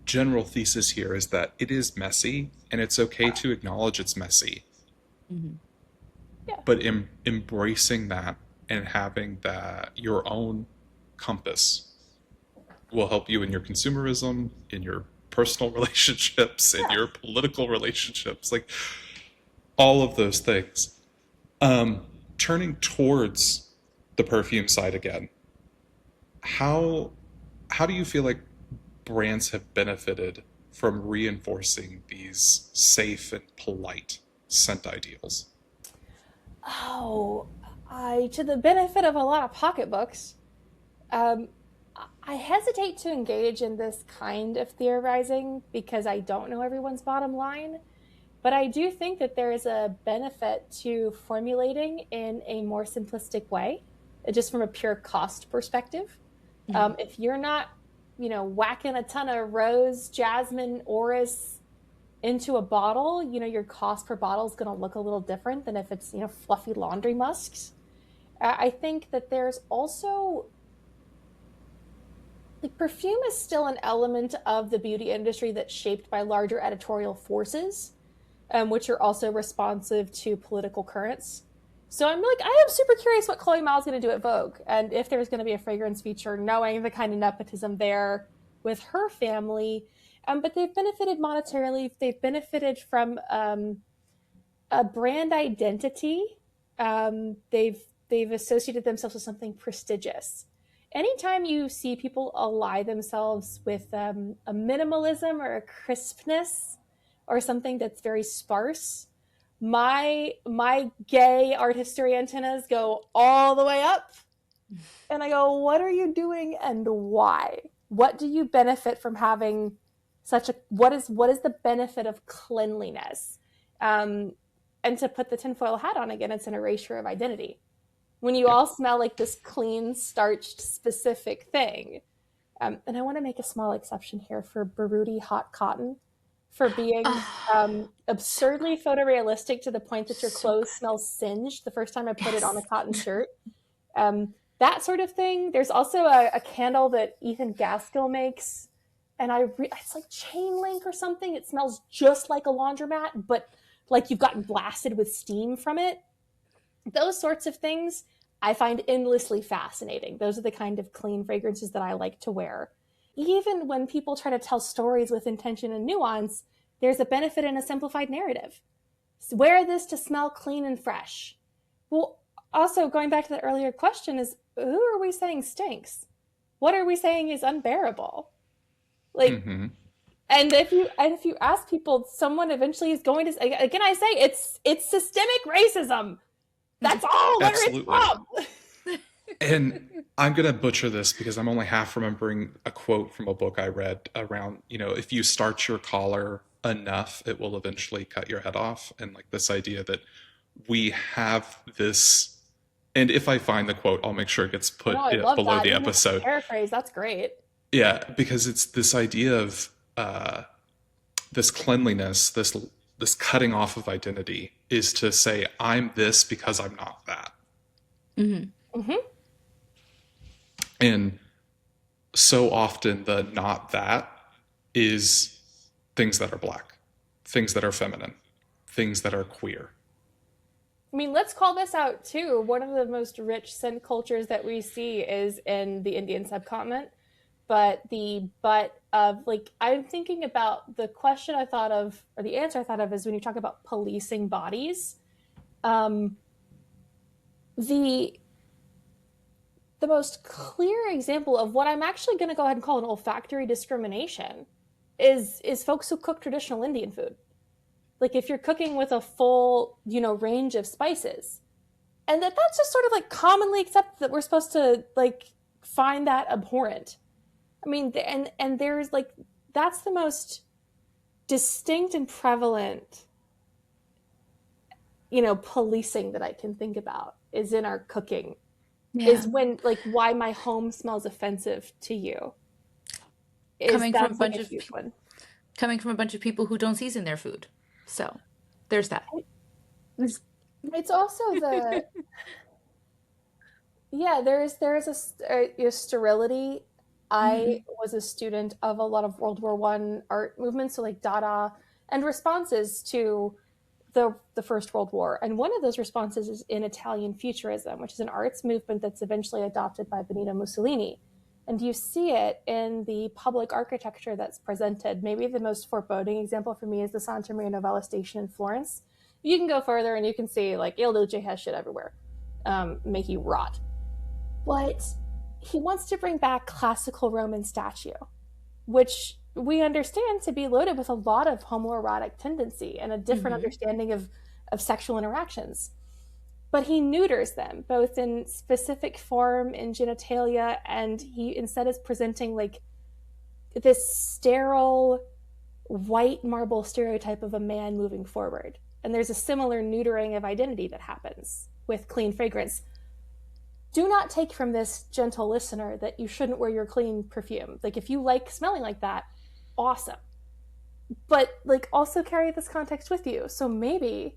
general thesis here is that it is messy, and it's okay to acknowledge it's messy. Mm-hmm. Yeah. But embracing that and having that your own compass will help you in your consumerism, in your personal relationships, in your political relationships, like all of those things. Turning towards the perfume side again, how do you feel like brands have benefited from reinforcing these safe and polite scent ideals? Oh, to the benefit of a lot of pocketbooks, I hesitate to engage in this kind of theorizing because I don't know everyone's bottom line. But I do think that there is a benefit to formulating in a more simplistic way, just from a pure cost perspective. Mm-hmm. If you're not, whacking a ton of rose, jasmine, orris into a bottle, your cost per bottle is going to look a little different than if it's, fluffy laundry musks. I think that there's also, like, perfume is still an element of the beauty industry that's shaped by larger editorial forces, which are also responsive to political currents. So I am super curious what Chloe Mao's going to do at Vogue, and if there's going to be a fragrance feature, knowing the kind of nepotism there with her family. But they've benefited monetarily. They've benefited from a brand identity. They've associated themselves with something prestigious. Anytime you see people ally themselves with a minimalism or a crispness or something that's very sparse, my gay art history antennas go all the way up, and I go, what are you doing and why? What do you benefit from having what is the benefit of cleanliness? And to put the tinfoil hat on again, it's an erasure of identity. When you all smell like this clean, starched, specific thing. And I want to make a small exception here for Baruti hot cotton, for being absurdly photorealistic to the point that your clothes smell singed the first time I put it on a cotton shirt. That sort of thing. There's also a candle that Ethan Gaskell makes, and it's like chain link or something. It smells just like a laundromat, but like you've gotten blasted with steam from it. Those sorts of things I find endlessly fascinating. Those are the kind of clean fragrances that I like to wear. Even when people try to tell stories with intention and nuance, there's a benefit in a simplified narrative. So wear this to smell clean and fresh. Well, also going back to the earlier question is, who are we saying stinks? What are we saying is unbearable? Like, mm-hmm. And if you ask people, someone eventually is going to, again, I say it's systemic racism. That's all where it's from. And I'm going to butcher this because I'm only half remembering a quote from a book I read around, if you starch your collar enough, it will eventually cut your head off. And like this idea that we have this, and if I find the quote, I'll make sure it gets put below the episode. Paraphrase, that's great. Yeah, because it's this idea of this cleanliness, this cutting off of identity is to say, I'm this because I'm not that. Mm-hmm. Mm-hmm. And so often the not that is things that are black, things that are feminine, things that are queer. I mean, let's call this out too. One of the most rich scent cultures that we see is in the Indian subcontinent. But of like, I'm thinking about the question I thought of, or the answer I thought of, is when you talk about policing bodies. Um, the the most clear example of what I'm actually going to go ahead and call an olfactory discrimination is folks who cook traditional Indian food. Like if you're cooking with a full, range of spices, and that's just sort of like commonly accepted that we're supposed to like find that abhorrent. I mean, and there's like that's the most distinct and prevalent, policing that I can think about is in our cooking. Yeah. Is when like why my home smells offensive to you. Is Coming from a that's like bunch a of huge one. coming from a bunch of people who don't season their food. So, there's that. It's also the yeah. There is a sterility. I Mhm. was a student of a lot of World War I art movements, so like Dada, and responses to the First World War. And one of those responses is in Italian Futurism, which is an arts movement that's eventually adopted by Benito Mussolini. And you see it in the public architecture that's presented. Maybe the most foreboding example for me is the Santa Maria Novella station in Florence. You can go further and you can see like Il Duce has shit everywhere, make you rot. But he wants to bring back classical Roman statue, which we understand to be loaded with a lot of homoerotic tendency and a different Mhm. understanding of sexual interactions. But he neuters them both in specific form in genitalia, and he instead is presenting like this sterile white marble stereotype of a man moving forward. And there's a similar neutering of identity that happens with clean fragrance. Do not take from this, gentle listener, that you shouldn't wear your clean perfume. Like if you like smelling like that, awesome. But like also carry this context with you. So maybe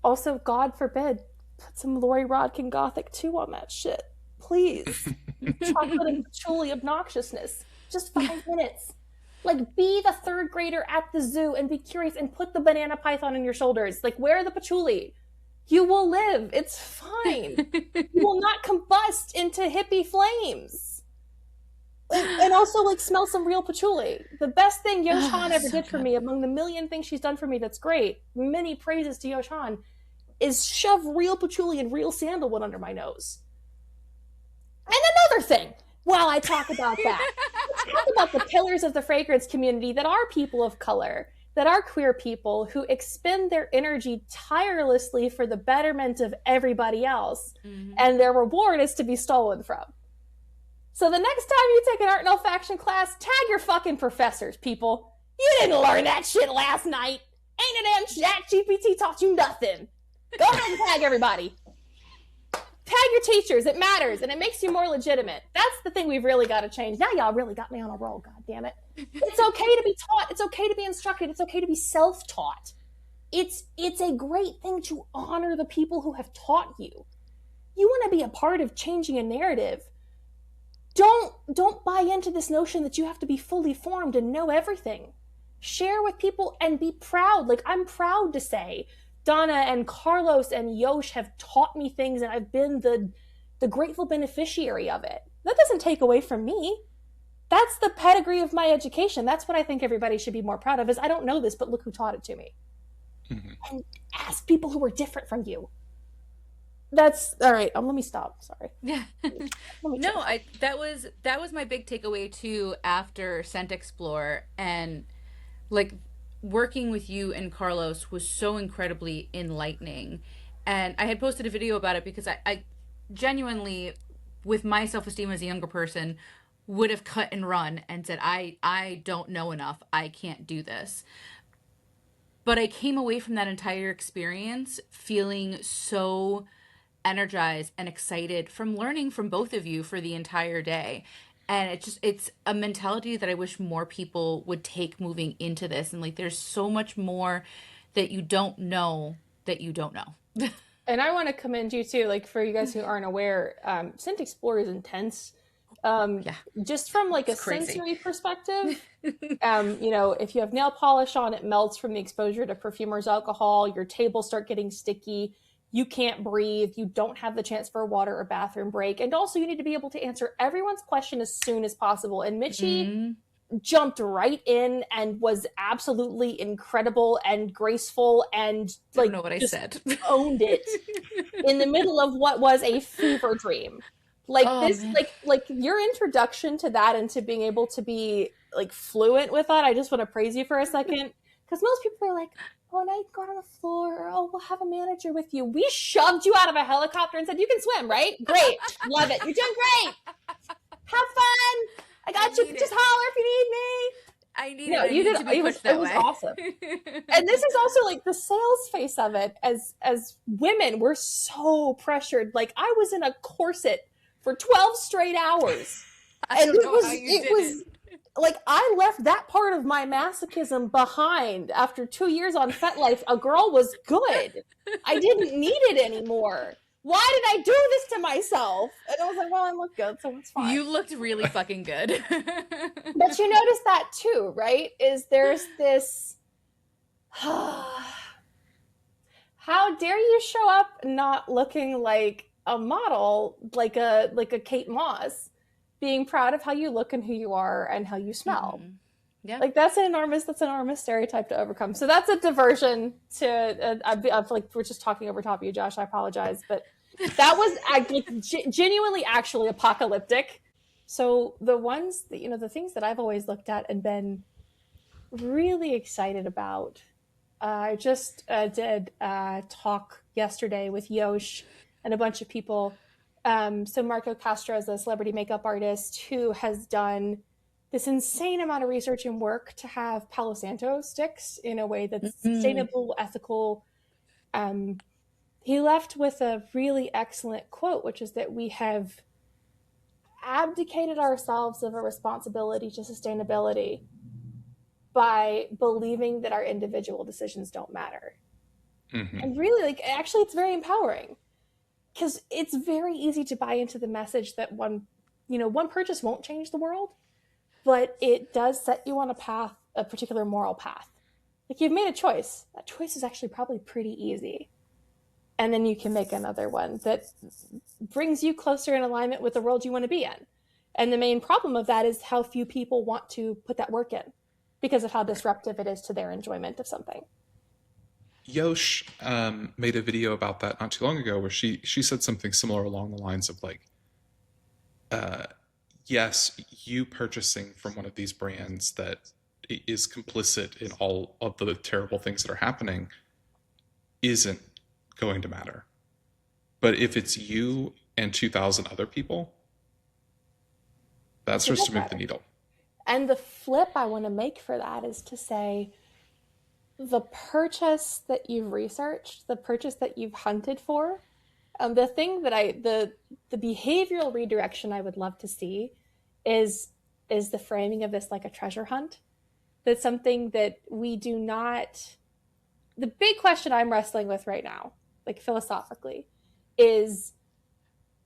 also, God forbid, put some Lori Rodkin Gothic 2 on that shit. Please. Chocolate and patchouli obnoxiousness. Just 5 minutes. Like be the third grader at the zoo and be curious and put the banana python on your shoulders. Like wear the patchouli. You will live. It's fine. You will not combust into hippie flames. And also like smell some real patchouli. The best thing Yoshan ever So did for good. me, among the million things she's done for me that's great, many praises to Yoshan, is shove real patchouli and real sandalwood under my nose. And another thing, while I talk about that, let's talk about the pillars of the fragrance community that are people of color, that are queer people who expend their energy tirelessly for the betterment of everybody else, Mhm. and their reward is to be stolen from. So the next time you take an art and olfaction class, tag your fucking professors, people. You didn't learn that shit last night. Ain't a damn chat GPT taught you nothing. Go ahead and tag everybody. Tag your teachers. It matters, and it makes you more legitimate. That's the thing we've really got to change. Now y'all really got me on a roll, god damn it. It's okay to be taught. It's okay to be instructed. It's okay to be self-taught. It's a great thing to honor the people who have taught you. You want to be a part of changing a narrative. Don't buy into this notion that you have to be fully formed and know everything. Share with people and be proud. Like I'm proud to say Donna and Carlos and Yosh have taught me things, and I've been the grateful beneficiary of it. That doesn't take away from me. That's the pedigree of my education. That's what I think everybody should be more proud of, is I don't know this, but look who taught it to me. Mhm. And ask people who are different from you. That's all right. Let me stop. Sorry. Yeah. Let me No, chill. that was my big takeaway too after Scent Explore, and like working with you and Carlos was so incredibly enlightening. And I had posted a video about it because I genuinely, with my self-esteem as a younger person, would have cut and run and said, I don't know enough. I can't do this. But I came away from that entire experience feeling so energized and excited from learning from both of you for the entire day. And it's a mentality that I wish more people would take moving into this. And like there's so much more that you don't know that you don't know. And I want to commend you too, like for you guys who aren't aware, Scent Explorer is intense. Yeah, Just from like a it's crazy. sensory perspective, if you have nail polish on, it melts from the exposure to perfumer's alcohol. Your tables start getting sticky. You can't breathe. You don't have the chance for a water or bathroom break. And also, you need to be able to answer everyone's question as soon as possible. And Mitchie Mm, jumped right in and was absolutely incredible and graceful and I don't like know what I just said. owned it in the middle of what was a fever dream. Like Oh this, man. like your introduction to that and to being able to be like fluent with that, I just want to praise you for a second. Because most people are like, oh, now you can go out on the floor, or oh, we'll have a manager with you. We shoved you out of a helicopter and said, you can swim, right? Great. Love it. You're doing great. Have fun. I I got you. need Just it. holler if you need me. I need it. No, I you need did. to be pushed It that was way. awesome. And this is also like the sales face of it. As women, we're so pressured. Like I was in a corset for 12 straight hours, I and don't know how you it did was it. like I left that part of my masochism behind after 2 years on FetLife. A girl was good. I didn't need it anymore. Why did I do this to myself? And I was like, well, I look good, so it's fine. You looked really fucking good. But you notice that too, right? Is there's this how dare you show up not looking like a model, like a Kate Moss, being proud of how you look and who you are and how you smell. Mhm. Yeah. Like that's an enormous stereotype to overcome. So that's a diversion to I feel like we're just talking over top of you, Josh. I apologize, but that was genuinely actually apocalyptic. So the ones that the things that I've always looked at and been really excited about. I just did a talk yesterday with Yosh and a bunch of people. So Marco Castro is a celebrity makeup artist who has done this insane amount of research and work to have Palo Santo sticks in a way that's Mm. sustainable, ethical. Um, he left with a really excellent quote, which is that we have abdicated ourselves of a responsibility to sustainability by believing that our individual decisions don't matter. Hmm. And really, like, actually, it's very empowering because it's very easy to buy into the message that one purchase won't change the world, but it does set you on a path, a particular moral path. Like you've made a choice. That choice is actually probably pretty easy. And then you can make another one that brings you closer in alignment with the world you want to be in. And the main problem of that is how few people want to put that work in because of how disruptive it is to their enjoyment of something. Yosh made a video about that not too long ago where she said something similar along the lines of like, yes, you purchasing from one of these brands that is complicit in all of the terrible things that are happening isn't going to matter. But if it's you and 2,000 other people, that It starts does to move the matter. needle. And the flip I want to make for that is to say the purchase that you've researched, the purchase that you've hunted for, the thing that the behavioral redirection I would love to see is the framing of this like a treasure hunt. That's something that we do not. The big question I'm wrestling with right now, like philosophically, is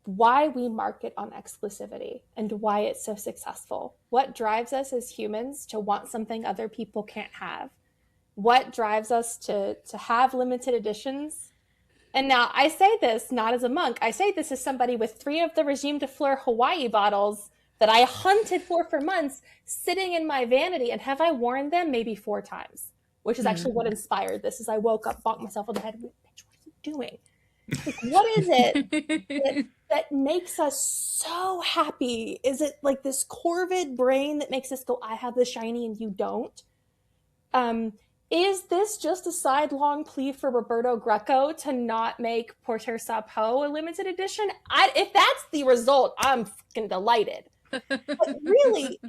why we market on exclusivity and why it's so successful. What drives us as humans to want something other people can't have? What drives us to have limited editions? And now I say this not as a monk. I say this as somebody with 3 of the Regime de Fleur Hawaii bottles that I hunted for months sitting in my vanity. And have I worn them? Maybe 4 times, which is actually what Mm. inspired this. As I woke up, bonked myself on the head. Bitch, what are you doing? Like, what is it that makes us so happy? Is it like this corvid brain that makes us go, I have the shiny and you don't? Um, is this just a sidelong plea for Roberto Greco to not make Porter Sapo a limited edition? If that's the result, I'm fucking delighted. But really,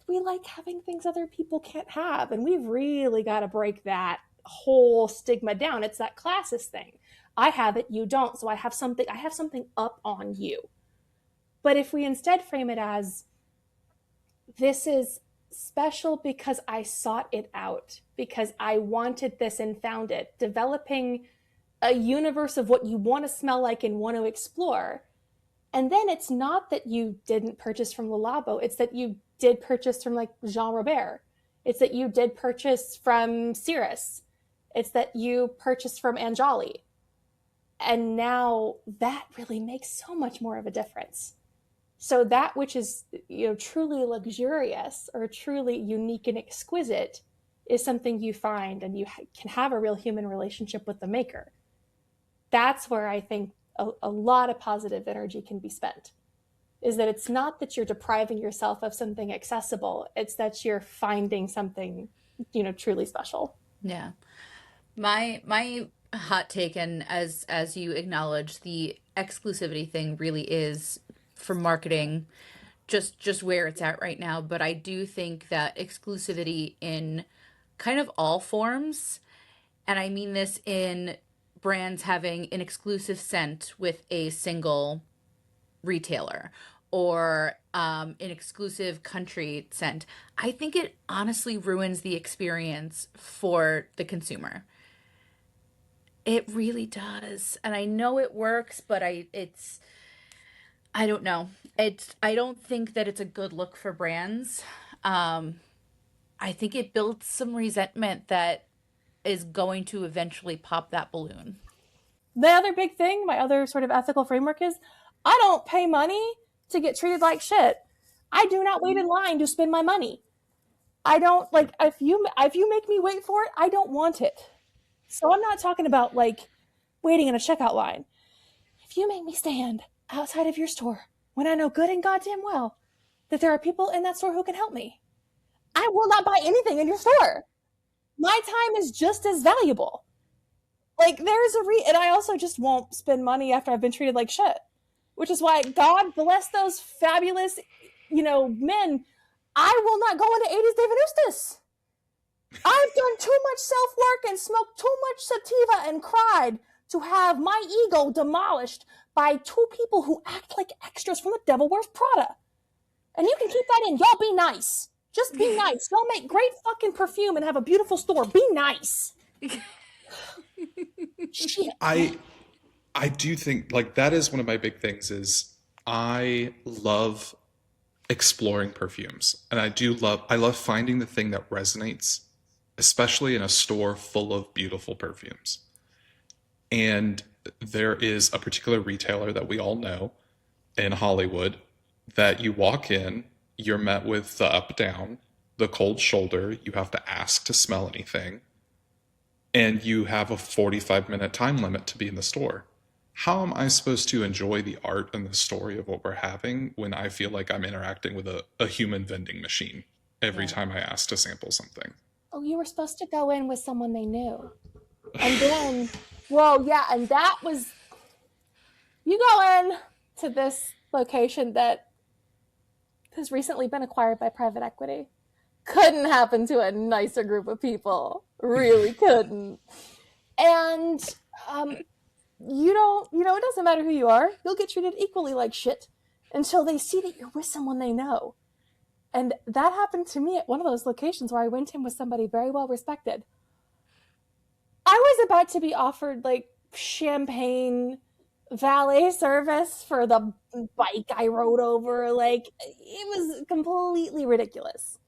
we like having things other people can't have, and we've really got to break that whole stigma down. It's that classist thing. I have it, you don't, so I have something up on you. But if we instead frame it as this is special because I sought it out, because I wanted this and found it, developing a universe of what you want to smell like and want to explore. And then it's not that you didn't purchase from Le Labo, it's that you did purchase from like Jean Robert. It's that you did purchase from Cirrus. It's that you purchased from Anjali. And now that really makes so much more of a difference. So that which is, truly luxurious or truly unique and exquisite is something you find and you can have a real human relationship with the maker. That's where I think a lot of positive energy can be spent, is that it's not that you're depriving yourself of something accessible, it's that you're finding something, truly special. Yeah. My hot take, and as you acknowledge, the exclusivity thing really is for marketing just where it's at right now. But I do think that exclusivity in kind of all forms, and I mean this in brands having an exclusive scent with a single retailer, or an exclusive country scent, I think it honestly ruins the experience for the consumer. It really does. And I know it works, but I don't know. I don't think that it's a good look for brands. Um, I think it builds some resentment that is going to eventually pop that balloon. The other big thing, my other sort of ethical framework is I don't pay money to get treated like shit. I do not wait in line to spend my money. I don't like if you make me wait for it, I don't want it. So I'm not talking about like waiting in a checkout line. If you make me stand outside of your store when I know good and goddamn well that there are people in that store who can help me, I will not buy anything in your store. My time is just as valuable. Like there's and I also just won't spend money after I've been treated like shit. Which is why God bless those fabulous, men. I will not go into 80s David Eustace. I've done too much self-work and smoked too much sativa and cried to have my ego demolished by two people who act like extras from The Devil Wears Prada. And you can keep that in. Y'all be nice. Just be nice. Y'all make great fucking perfume and have a beautiful store. Be nice. Shit. I do think like that is one of my big things is I love exploring perfumes. And I love finding the thing that resonates, especially in a store full of beautiful perfumes. And there is a particular retailer that we all know in Hollywood that you walk in, you're met with the up down, the cold shoulder, you have to ask to smell anything, and you have a 45-minute time limit to be in the store. How am I supposed to enjoy the art and the story of what we're having when I feel like I'm interacting with a human vending machine every Yeah. time I ask to sample something? Oh, you were supposed to go in with someone they knew. And then, well, yeah, and that was, you go in to this location that has recently been acquired by private equity. Couldn't happen to a nicer group of people. Really couldn't. And it doesn't matter who you are. You'll get treated equally like shit until they see that you're with someone they know. And that happened to me at one of those locations where I went in with somebody very well respected. I was about to be offered like champagne valet service for the bike I rode over. Like it was completely ridiculous.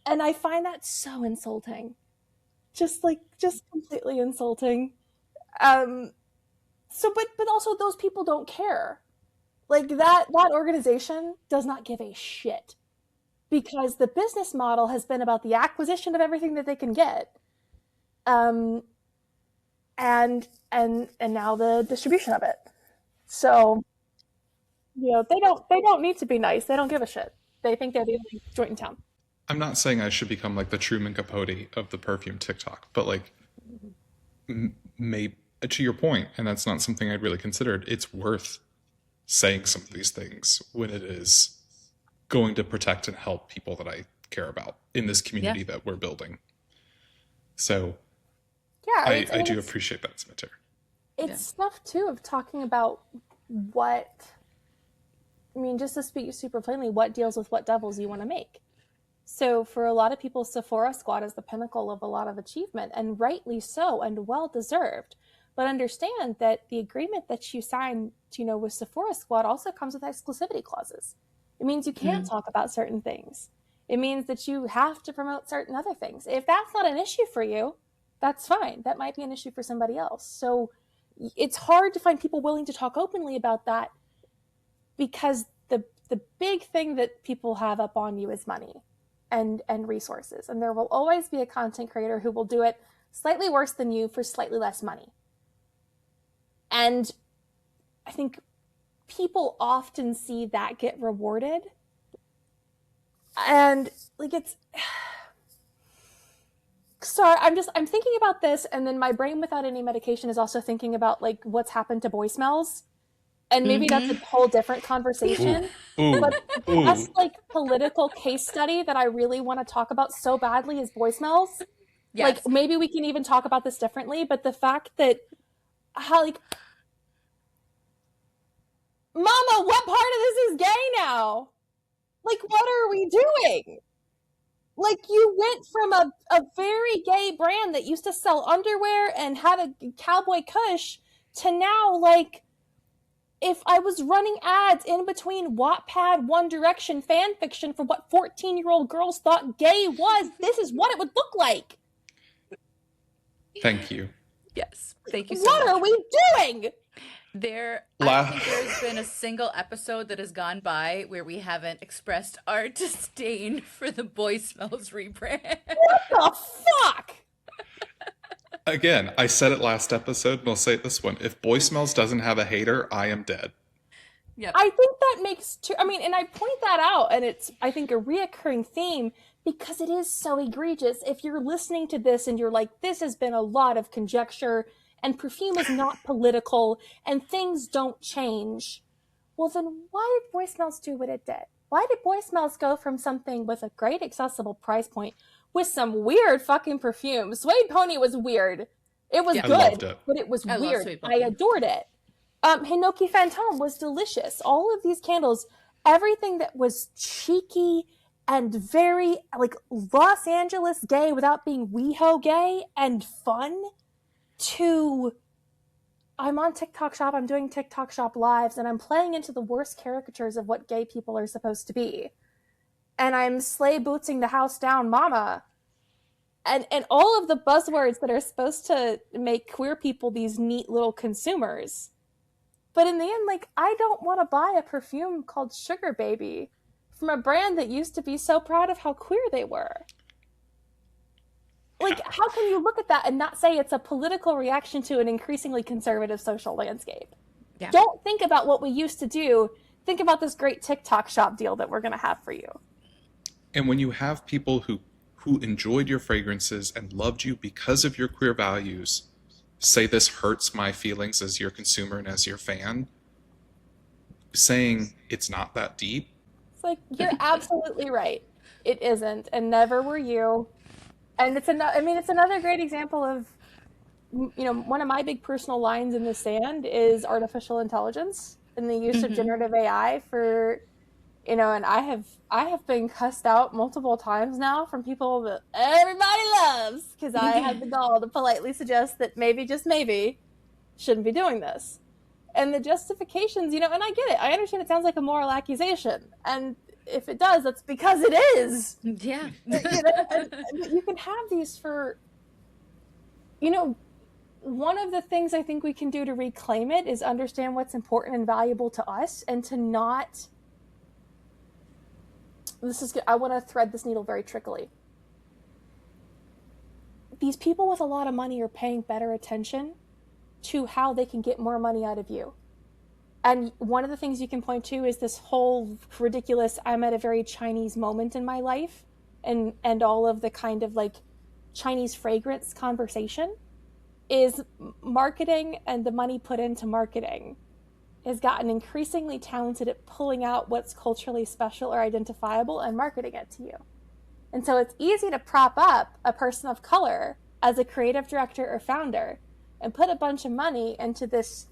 And I find that so insulting. Just completely insulting. But also those people don't care. Like that organization does not give a shit because the business model has been about the acquisition of everything that they can get. And now the distribution of it. So, they don't need to be nice. They don't give a shit. They think they're the only joint in town. I'm not saying I should become like the Truman Capote of the perfume TikTok, but like, may to your point, and that's not something I'd really considered. It's worth saying some of these things when it is going to protect and help people that I care about in this community Yeah. that we're building. So Yeah, I do appreciate that, Smitter. it's stuff too of talking about just to speak super plainly, what deals with what devils you want to make. So for a lot of people, Sephora Squad is the pinnacle of a lot of achievement, and rightly so, and well deserved. but understand that the agreement that you sign, with Sephora Squad also comes with exclusivity clauses. It means you can't talk about certain things. It means that you have to promote certain other things. If that's not an issue for you, that's fine. That might be an issue for somebody else. So it's hard to find people willing to talk openly about that, because the big thing that people have up on you is money and resources. And there will always be a content creator who will do it slightly worse than you for slightly less money. And I think people often see that get rewarded. And it's sorry, I'm thinking about this, and then my brain without any medication is also thinking about what's happened to boy smells. And maybe that's a whole different conversation. Ooh, But the ooh. best political case study that I really want to talk about so badly is boy smells. Yes. Maybe we can even talk about this differently, but the fact that how Mama, what part of this is gay now? What are we doing? You went from a very gay brand that used to sell underwear and had a cowboy kush to now, if I was running ads in between Wattpad, One Direction fan fiction for what 14-year-old girls thought gay was, this is what it would look like. Thank you. Yes. Thank you so What much. are we doing? I don't think there's been a single episode that has gone by where we haven't expressed our disdain for the Boy Smells rebrand. What the fuck? Again, I said it last episode, and I'll say it this one. If Boy Smells doesn't have a hater, I am dead. Yep. I think that makes and I point that out, and it's, I think, a reoccurring theme, because it is so egregious. If you're listening to this and you're like, this has been a lot of conjecture, and perfume is not political, and things don't change, well, then why did Boy Smells do what it did? Why did Boy Smells go from something with a great accessible price point with some weird fucking perfume? Suede Pony was weird. It was good, I loved it. but it was I love weird. Suede I Pony. adored it. Hinoki Fantôme was delicious. All of these candles, everything that was cheeky and very Los Angeles gay without being WeHo gay and fun, to I'm on TikTok Shop, I'm doing TikTok Shop lives, and I'm playing into the worst caricatures of what gay people are supposed to be. And I'm sleigh bootsing the house down mama. And all of the buzzwords that are supposed to make queer people these neat little consumers. But in the end, I don't want to buy a perfume called Sugar Baby from a brand that used to be so proud of how queer they were. How can you look at that and not say it's a political reaction to an increasingly conservative social landscape? Yeah. Don't think about what we used to do. Think about this great TikTok Shop deal that we're going to have for you. And when you have people who enjoyed your fragrances and loved you because of your queer values say this hurts my feelings as your consumer and as your fan, saying it's not that deep. It's you're absolutely right. It isn't, and never were you. And it's another great example of, one of my big personal lines in the sand is artificial intelligence and the use of generative AI for, and I have been cussed out multiple times now from people that everybody loves, because I had the gall to politely suggest that maybe, just maybe, shouldn't be doing this. And the justifications, and I get it. I understand it sounds like a moral accusation. And if it does, that's because it is. Yeah. And you can have these for, one of the things I think we can do to reclaim it is understand what's important and valuable to us, and to not, I want to thread this needle very trickily. These people with a lot of money are paying better attention to how they can get more money out of you. And one of the things you can point to is this whole ridiculous, I'm at a very Chinese moment in my life, and all of the kind of Chinese fragrance conversation is marketing, and the money put into marketing has gotten increasingly talented at pulling out what's culturally special or identifiable and marketing it to you. And so it's easy to prop up a person of color as a creative director or founder and put a bunch of money into this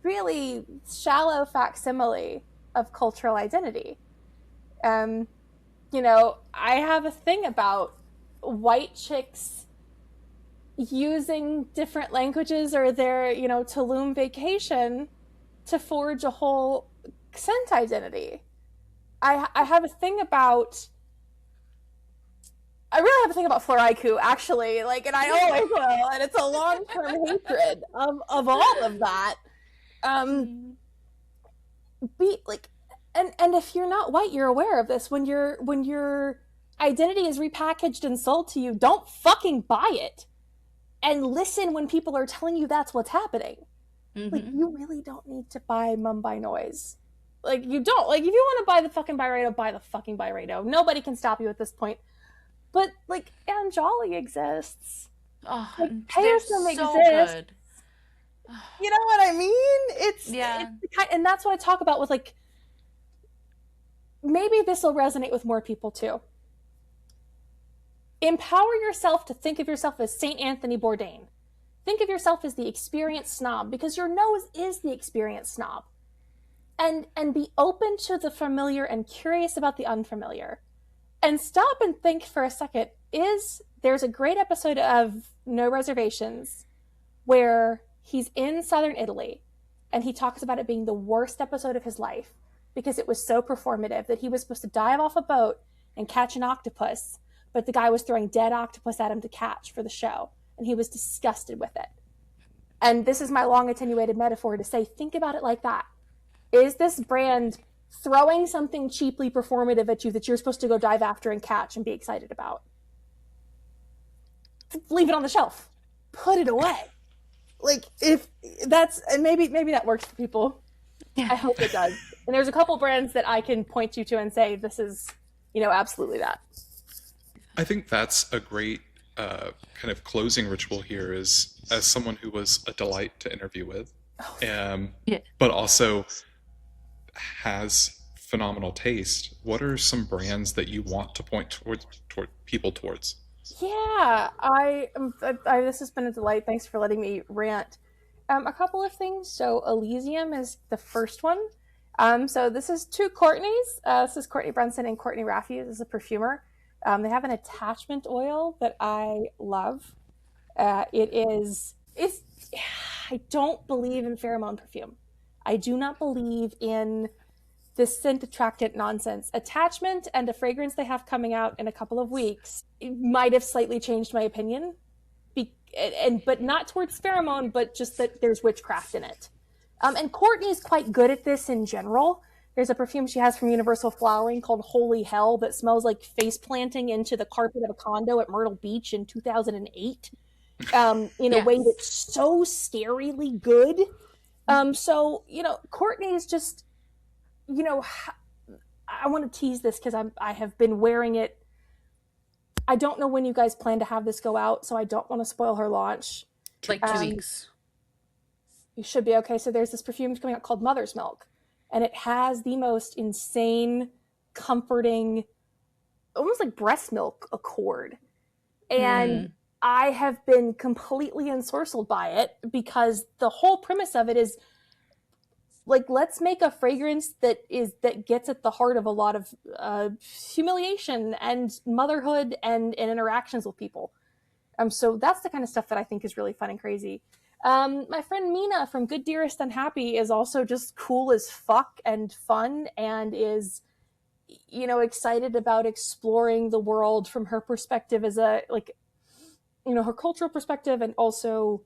really shallow facsimile of cultural identity. I have a thing about white chicks using different languages or their, Tulum vacation to forge a whole scent identity. I have a thing about I really have a thing about Floriku, actually, like, and I always will, and it's a long-term hatred of all of that. Um, be like, and if you're not white, you're aware of this. When your identity is repackaged and sold to you, don't fucking buy it, and listen when people are telling you that's what's happening. Like, you really don't need to buy Mumbai Noise. Like, you don't. Like, if you want to buy the fucking Byredo, buy the fucking Byredo. Nobody can stop you at this point. But, like, Anjali exists. Oh, Like, they're Payasum so exists. good. You know what I mean? It's and that's what I talk about with, like, maybe this will resonate with more people too. Empower yourself to think of yourself as Saint Anthony Bourdain. Think of yourself as the experienced snob, because your nose is the experienced snob. And be open to the familiar and curious about the unfamiliar. And stop and think for a second. There's a great episode of No Reservations where he's in southern Italy and he talks about it being the worst episode of his life because it was so performative that he was supposed to dive off a boat and catch an octopus, but the guy was throwing dead octopus at him to catch for the show, and he was disgusted with it. And this is my long attenuated metaphor to say, think about it like that. Is this brand throwing something cheaply performative at you that you're supposed to go dive after and catch and be excited about? Leave it on the shelf. Put it away. Like, if that's, and maybe that works for people. Yeah. I hope it does. And there's a couple brands that I can point you to and say, this is, absolutely that. I think that's a great kind of closing ritual here, is as someone who was a delight to interview with, but also has phenomenal taste. What are some brands that you want to point toward people towards? Yeah, this has been a delight. Thanks for letting me rant. A couple of things. So Elysium is the first one. So this is two Courtneys. This is Courtney Brunson and Courtney Raffi. This is a perfumer. They have an attachment oil that I love. I don't believe in pheromone perfume. I do not believe in this scent attractant nonsense. Attachment and a fragrance they have coming out in a couple of weeks, it might have slightly changed my opinion, but not towards pheromone, but just that there's witchcraft in it. And Courtney's quite good at this in general. There's a perfume she has from Universal Flowering called Holy Hell that smells like face planting into the carpet of a condo at Myrtle Beach in 2008 in a way that's so scarily good. So, Courtney's just, I want to tease this because I have been wearing it. I don't know when you guys plan to have this go out, so I don't want to spoil her launch. Like 2 weeks. You should be okay. So there's this perfume coming out called Mother's Milk, and it has the most insane, comforting, almost like breast milk accord. And I have been completely ensorcelled by it because the whole premise of it is, like, let's make a fragrance that gets at the heart of a lot of humiliation and motherhood and interactions with people. So that's the kind of stuff that I think is really fun and crazy. My friend Mina from Good Dearest Unhappy is also just cool as fuck and fun, and is, excited about exploring the world from her perspective as her cultural perspective, and also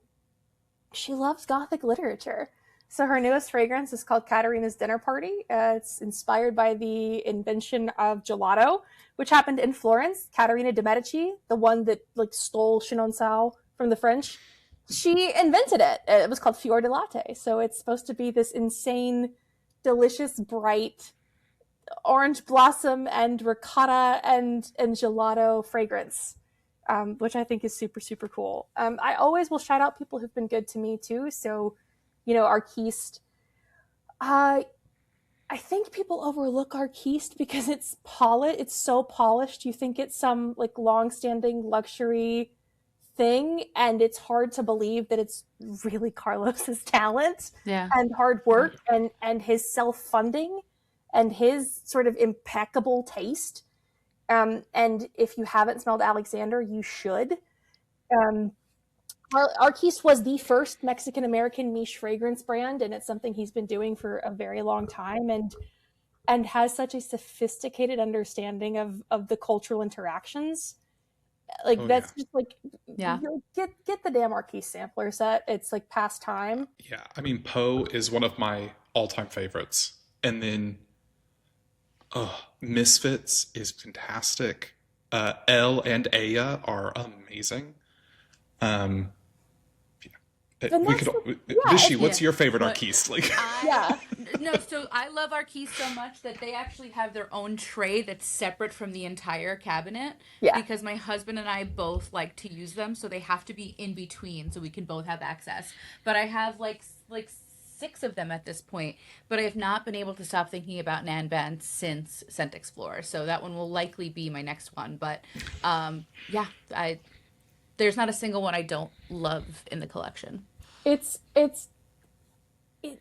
she loves Gothic literature. So her newest fragrance is called Caterina's Dinner Party. It's inspired by the invention of gelato, which happened in Florence. Caterina de' Medici, the one that stole Chinonceau from the French, she invented it. It was called Fior di Latte. So it's supposed to be this insane, delicious, bright orange blossom and ricotta and gelato fragrance, which I think is super, super cool. I always will shout out people who've been good to me too. So, Arquiste. I think people overlook Arquiste because it's so polished. You think it's some long-standing luxury thing, and it's hard to believe that it's really Carlos's talent and hard work and his self-funding and his sort of impeccable taste. And if you haven't smelled Alexander, you should. Arquiste was the first Mexican American niche fragrance brand, and it's something he's been doing for a very long time, and has such a sophisticated understanding of the cultural interactions. Like Oh yeah. that's just like, Yeah. get the damn Arquiste sampler set. It's like past time. Yeah. I mean, Poe is one of my all-time favorites. And then Misfits is fantastic. Elle and Aya are amazing. Um, And we that's could yeah, Vishy, it's, what's Yeah. your favorite What artiste? Like I yeah, no, so I love Arquise so much that they actually have their own tray that's separate from the entire cabinet yeah. because my husband and I both like to use them, so they have to be in between so we can both have access. But I have like six of them at this point, but I have not been able to stop thinking about Nan Ben since Scent Explorer. So that one will likely be my next one. But yeah, I there's not a single one I don't love in the collection. It's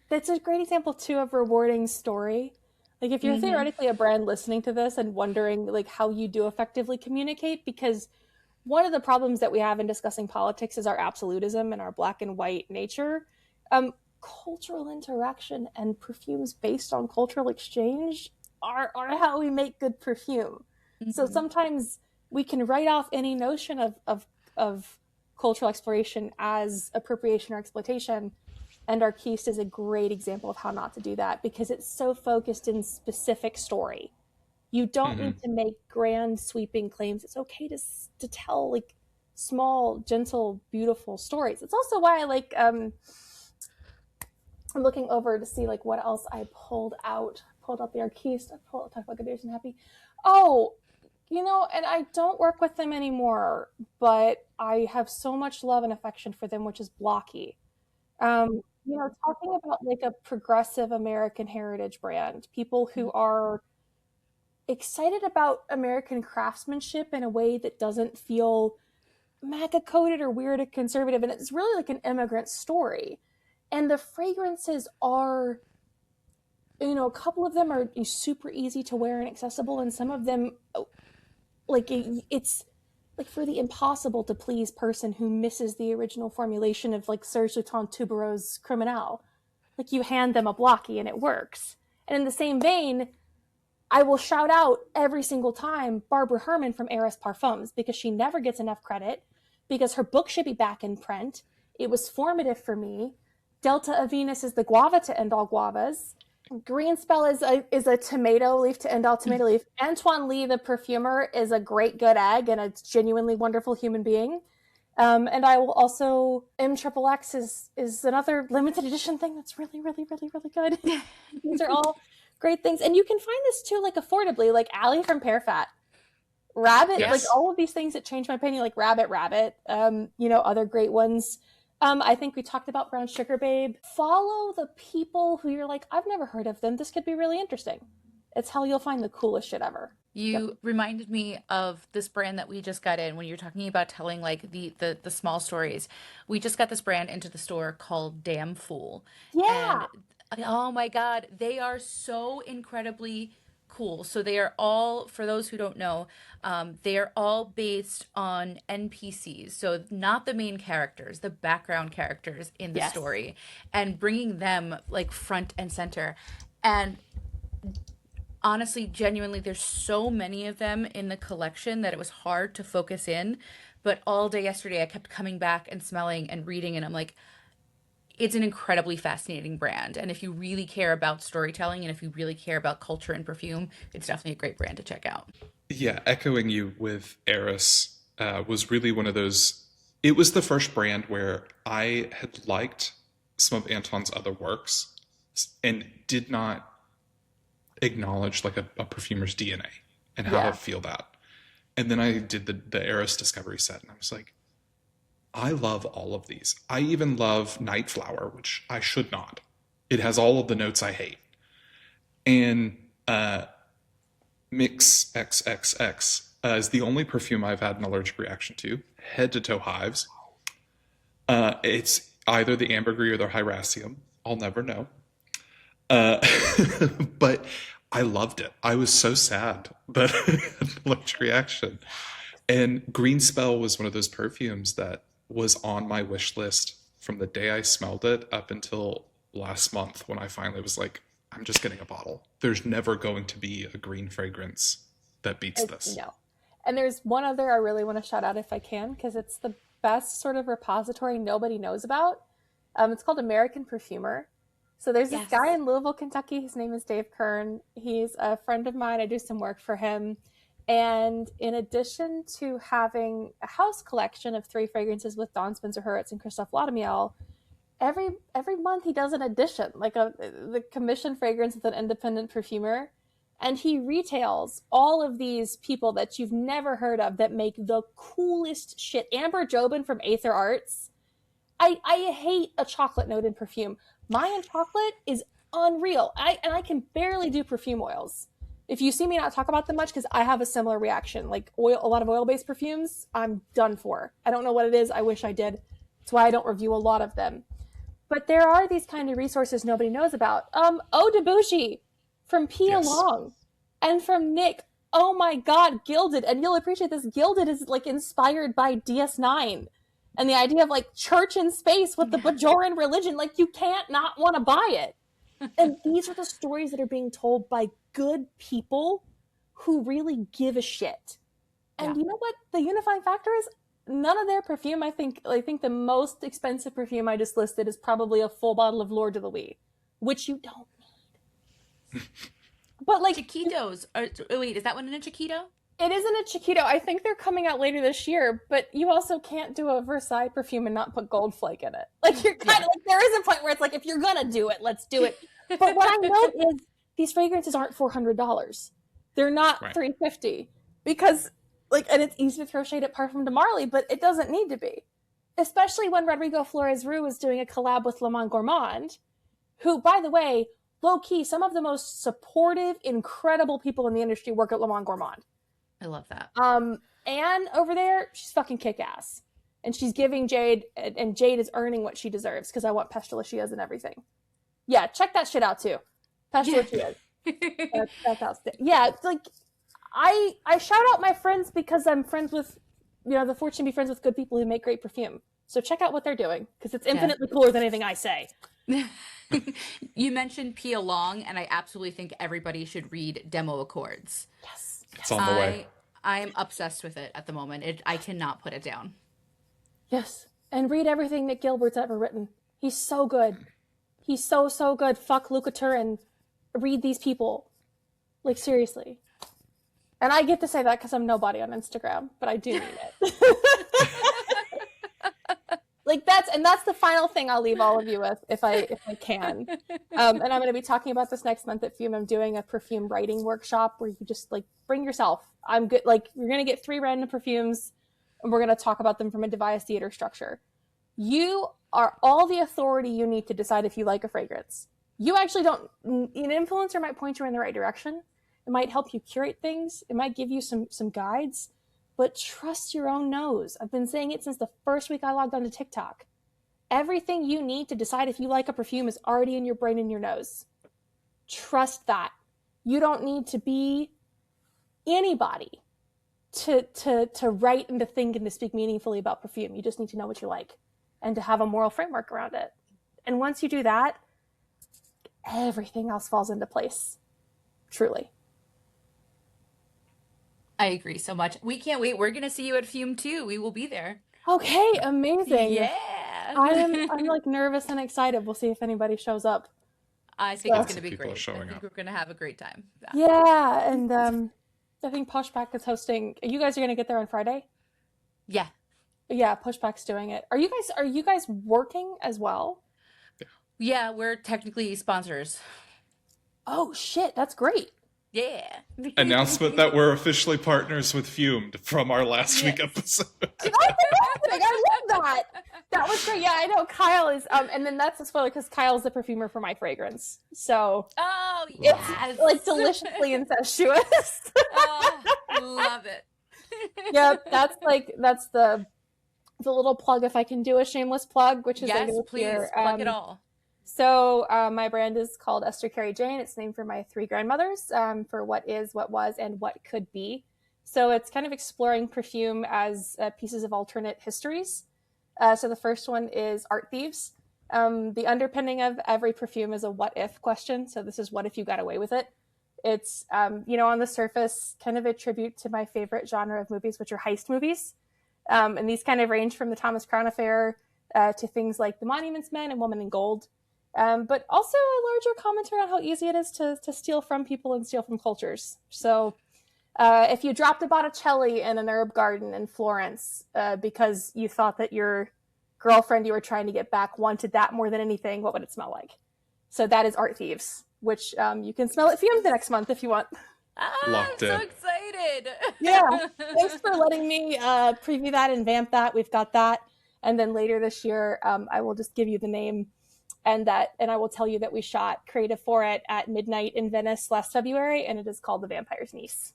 that's a great example too of rewarding story. Like if you're Mm-hmm. theoretically a brand listening to this and wondering like how you do effectively communicate, because one of the problems that we have in discussing politics is our absolutism and our black and white nature. Um, Cultural interaction and perfumes based on cultural exchange are how we make good perfume. So Mm-hmm. sometimes we can write off any notion of cultural exploration as appropriation or exploitation. And Arquiste is a great example of how not to do that because it's so focused in specific story. You don't need mhm. to make grand sweeping claims. It's okay to tell like small, gentle, beautiful stories. It's also why I like I'm looking over to see like what else I pulled out. Pulled out the Arquiste. I pulled talk about Good Days and Happy. Oh, and I don't work with them anymore, but I have so much love and affection for them, which is Blocky. Talking about like a progressive American heritage brand, people who are excited about American craftsmanship in a way that doesn't feel MAGA coded or weird or conservative. And it's really like an immigrant story. And the fragrances are, a couple of them are super easy to wear and accessible. And some of them, like, it's like for the impossible to please person who misses the original formulation of like Serge Luton Tuberose Criminal. Like you hand them a Blocky and it works. And in the same vein, I will shout out every single time Barbara Herman from Eris Parfums because she never gets enough credit because her book should be back in print. It was formative for me. Delta of Venus is the guava to end all guavas. Green Spell is a tomato leaf to end all tomato leaf. Antoine Lee, the perfumer, is a great good egg and a genuinely wonderful human being. And I will also MXXX is another limited edition thing that's really, really, really, really good. These are all great things. And you can find this too, like affordably, like Allie from Pear Fat. Rabbit, like Yes. all of these things that changed my opinion, like Rabbit, other great ones. I think we talked about Brown Sugar Babe. Follow the people who you're like, I've never heard of them. This could be really interesting. It's how you'll find the coolest shit ever. Yep. You reminded me of this brand that we just got in when you're talking about telling like the small stories. We just got this brand into the store called Damn Fool. Yeah. And oh my God, they are so incredibly cool. So they are all, for those who don't know, they are all based on NPCs. So not the main characters, the background characters in the Yes. story, and bringing them like front and center. And honestly, genuinely, there's so many of them in the collection that it was hard to focus in. But all day yesterday, I kept coming back and smelling and reading, and I'm like, it's an incredibly fascinating brand. And if you really care about storytelling and if you really care about culture and perfume, it's definitely a great brand to check out. Yeah, echoing you with Eris was really one of those. It was the first brand where I had liked some of Anton's other works and did not acknowledge like a perfumer's DNA and how to Yeah. feel that. And then I did the Eris Discovery set, and I was like, I love all of these. I even love Night Flower, which I should not. It has all of the notes I hate. And Mix XXX is the only perfume I've had an allergic reaction to, head to toe hives. It's either the ambergris or the hyraceum. I'll never know. Uh, but I loved it. I was so sad that I had an allergic reaction. And Green Spell was one of those perfumes that was on my wish list from the day I smelled it up until last month when I finally was like, I'm just getting a bottle. There's never going to be a green fragrance that beats this. No. And there's one other I really want to shout out if I can, because it's the best sort of repository nobody knows about. It's called American Perfumer. So there's this Yes. guy in Louisville, Kentucky. His name is Dave Kern. He's a friend of mine. I do some work for him. And in addition to having a house collection of 3 fragrances with Dawn Spencer Hurwitz and Christoph Laudamiel, every month he does an edition, like the commission fragrance with an independent perfumer. And he retails all of these people that you've never heard of that make the coolest shit. Amber Jobin from Aether Arts. I hate a chocolate note in perfume. Mayan chocolate is unreal. I can barely do perfume oils. If you see me not talk about them much, because I have a similar reaction. Like a lot of oil-based perfumes, I'm done for. I don't know what it is. I wish I did. That's why I don't review a lot of them. But there are these kind of resources nobody knows about. Eau de Bougie from Pia Yes. Long and from Nick. Oh my God, Gilded. And you'll appreciate this. Gilded is like inspired by DS9. And the idea of like church in space with the Bajoran religion, like you can't not want to buy it. And these are the stories that are being told by good people who really give a shit. And Yeah. you know what the unifying factor is? None of their perfume, I think the most expensive perfume I just listed is probably a full bottle of Lord de Louis, which you don't need. But like, Chiquitos. Wait, is that one in a Chiquito? it isn't a Chiquito. I think they're coming out later this year, but you also can't do a Versailles perfume and not put Gold Flake in it. Like you're kind of like, there is a point where it's like, if you're gonna do it, let's do it. But what I know is these fragrances aren't $400. They're not Right. $350 because like, and it's easy to throw shade at Parfum de Marly, but it doesn't need to be. Especially when Rodrigo Flores Rue is doing a collab with Le Monde Gourmand, who, by the way, low key, some of the most supportive, incredible people in the industry work at Le Monde Gourmand. I love that. Anne over there, she's fucking kick ass. And she's giving Jade, and Jade is earning what she deserves because I want Pestilentias and everything. Yeah, check that shit out too. Pestilentias. That's outstanding. Yeah, it's like, I shout out my friends because I'm friends with, the fortune to be friends with good people who make great perfume. So check out what they're doing because it's infinitely cooler than anything I say. You mentioned Pia Long, and I absolutely think everybody should read Demo Accords. Yes. It's on the way. I am obsessed with it at the moment. I cannot put it down. Yes. And read everything Nick Gilbert's ever written. He's so good. He's so, so good. Fuck Luca Turin. Read these people. Like, seriously. And I get to say that because I'm nobody on Instagram, but I do mean it. Like that's the final thing I'll leave all of you with if I can. And I'm going to be talking about this next month at Fume. I'm doing a perfume writing workshop where you just like bring yourself. I'm good. Like you're going to get 3 random perfumes and we're going to talk about them from a devised theater structure. You are all the authority you need to decide if you like a fragrance. You actually don't, an influencer might point you in the right direction. It might help you curate things. It might give you some guides. But trust your own nose. I've been saying it since the first week I logged onto TikTok. Everything you need to decide if you like a perfume is already in your brain and your nose. Trust that. You don't need to be anybody to write and to think and to speak meaningfully about perfume. You just need to know what you like and to have a moral framework around it. And once you do that, everything else falls into place. Truly. I agree so much. We can't wait. We're gonna see you at Fume too. We will be there. Okay, amazing. Yeah. I'm like nervous and excited. We'll see if anybody shows up. I think it's Lots gonna of be people are great. showing I think up. we're gonna have a great time. Yeah, and I think Pushback is hosting. You guys are gonna get there on Friday. Yeah. Yeah, Pushback's doing it. Are you guys working as well? Yeah, we're technically sponsors. Oh shit, that's great. Yeah. Announcement that we're officially partners with Fumed from our last week episode. I love that. That was great. Yeah, I know Kyle is. And then that's a spoiler because Kyle's the perfumer for my fragrance. So Oh it's yes. like deliciously incestuous. Oh, love it. Yep, that's the little plug if I can do a shameless plug, which is Yes, please here. plug it all. So my brand is called Esther Carrie Jane. It's named for my 3 grandmothers, for what is, what was, and what could be. So it's kind of exploring perfume as pieces of alternate histories. So the first one is art thieves. The underpinning of every perfume is a what if question. So this is what if you got away with it? It's, on the surface, kind of a tribute to my favorite genre of movies, which are heist movies. And these kind of range from the Thomas Crown Affair to things like The Monuments Men and Woman in Gold. But also a larger commentary on how easy it is to steal from people and steal from cultures. So if you dropped a Botticelli in an herb garden in Florence because you thought that your girlfriend you were trying to get back wanted that more than anything, what would it smell like? So that is Art Thieves, which you can smell at Fume the next month if you want. I'm Locked so in. excited. Yeah, thanks for letting me preview that and vamp that. We've got that. And then later this year, I will just give you the name and I will tell you that we shot creative for it at midnight in Venice last February, and it is called The Vampire's Niece,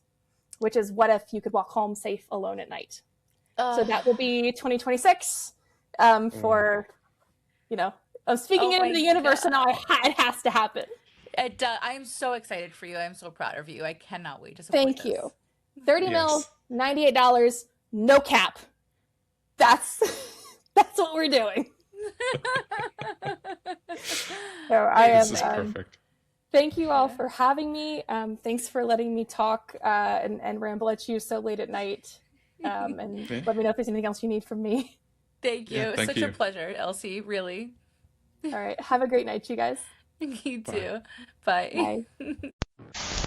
which is what if you could walk home safe alone at night. So that will be 2026 for, I'm speaking into the universe, and now it has to happen. I am so excited for you. I'm so proud of you. I cannot wait to support Thank this. you. 30 mil, Yes. $98, no cap. That's what we're doing. So I am. This is perfect. Thank you all for having me. Thanks for letting me talk and ramble at you so late at night. And let me know if there's anything else you need from me. Thank you. Yeah, thank Such you. a pleasure, Elsie. Really. All right. Have a great night, you guys. You Bye. too. Bye. Bye.